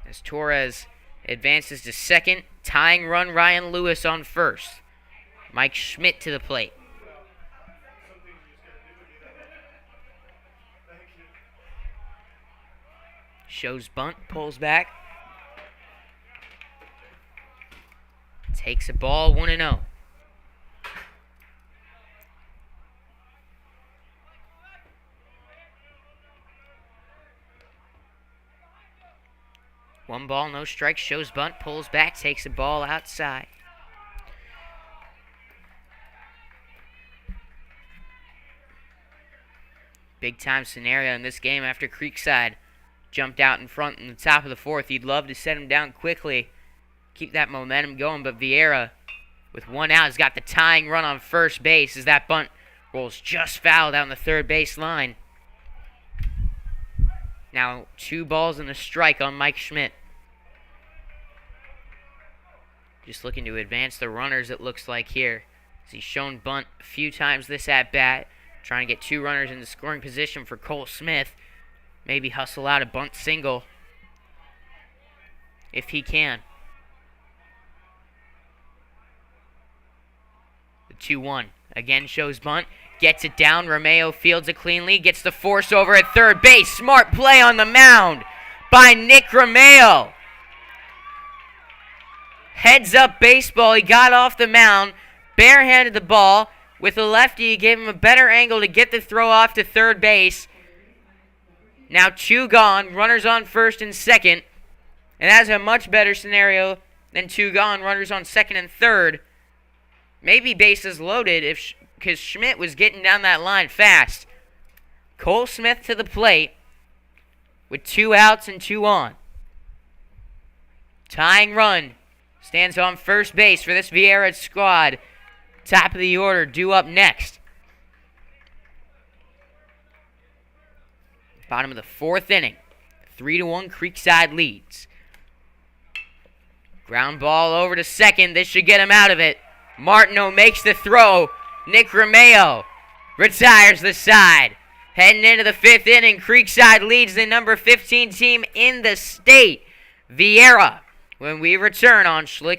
as Torres advances to second. Tying run, Ryan Lewis on first. Mike Schmidt to the plate. Shows bunt, pulls back. Takes a ball, 1-0. One ball, no strikes, shows bunt, pulls back, takes a ball outside. Big time scenario in this game after Creekside jumped out in front in the top of the fourth. You'd love to set him down quickly, keep that momentum going, but Viera, with one out, has got the tying run on first base as that bunt rolls just foul down the third base line. Now 2 balls and a strike on Mike Schmidt. Just looking to advance the runners, it looks like here, as he's shown bunt a few times this at-bat, trying to get 2 runners into scoring position for Cole Smith. Maybe hustle out a bunt single if he can. The 2-1 again shows bunt, gets it down. Romeo fields it cleanly, gets the force over at third base. Smart play on the mound by Nick Romeo. Heads up baseball. He got off the mound, barehanded the ball. With a lefty, he gave him a better angle to get the throw off to third base. Now 2 gone, runners on first and second. And that's a much better scenario than 2 gone, runners on second and third. Maybe bases loaded because Schmidt was getting down that line fast. Cole Smith to the plate with 2 outs and 2 on. Tying run stands on first base for this Viera squad. Top of the order due up next. Bottom of the 4th inning. 3-1 Creekside leads. Ground ball over to second. This should get him out of it. Martineau makes the throw. Nick Romeo retires the side. Heading into the 5th inning, Creekside leads the number 15 team in the state, Viera, when we return on Schlick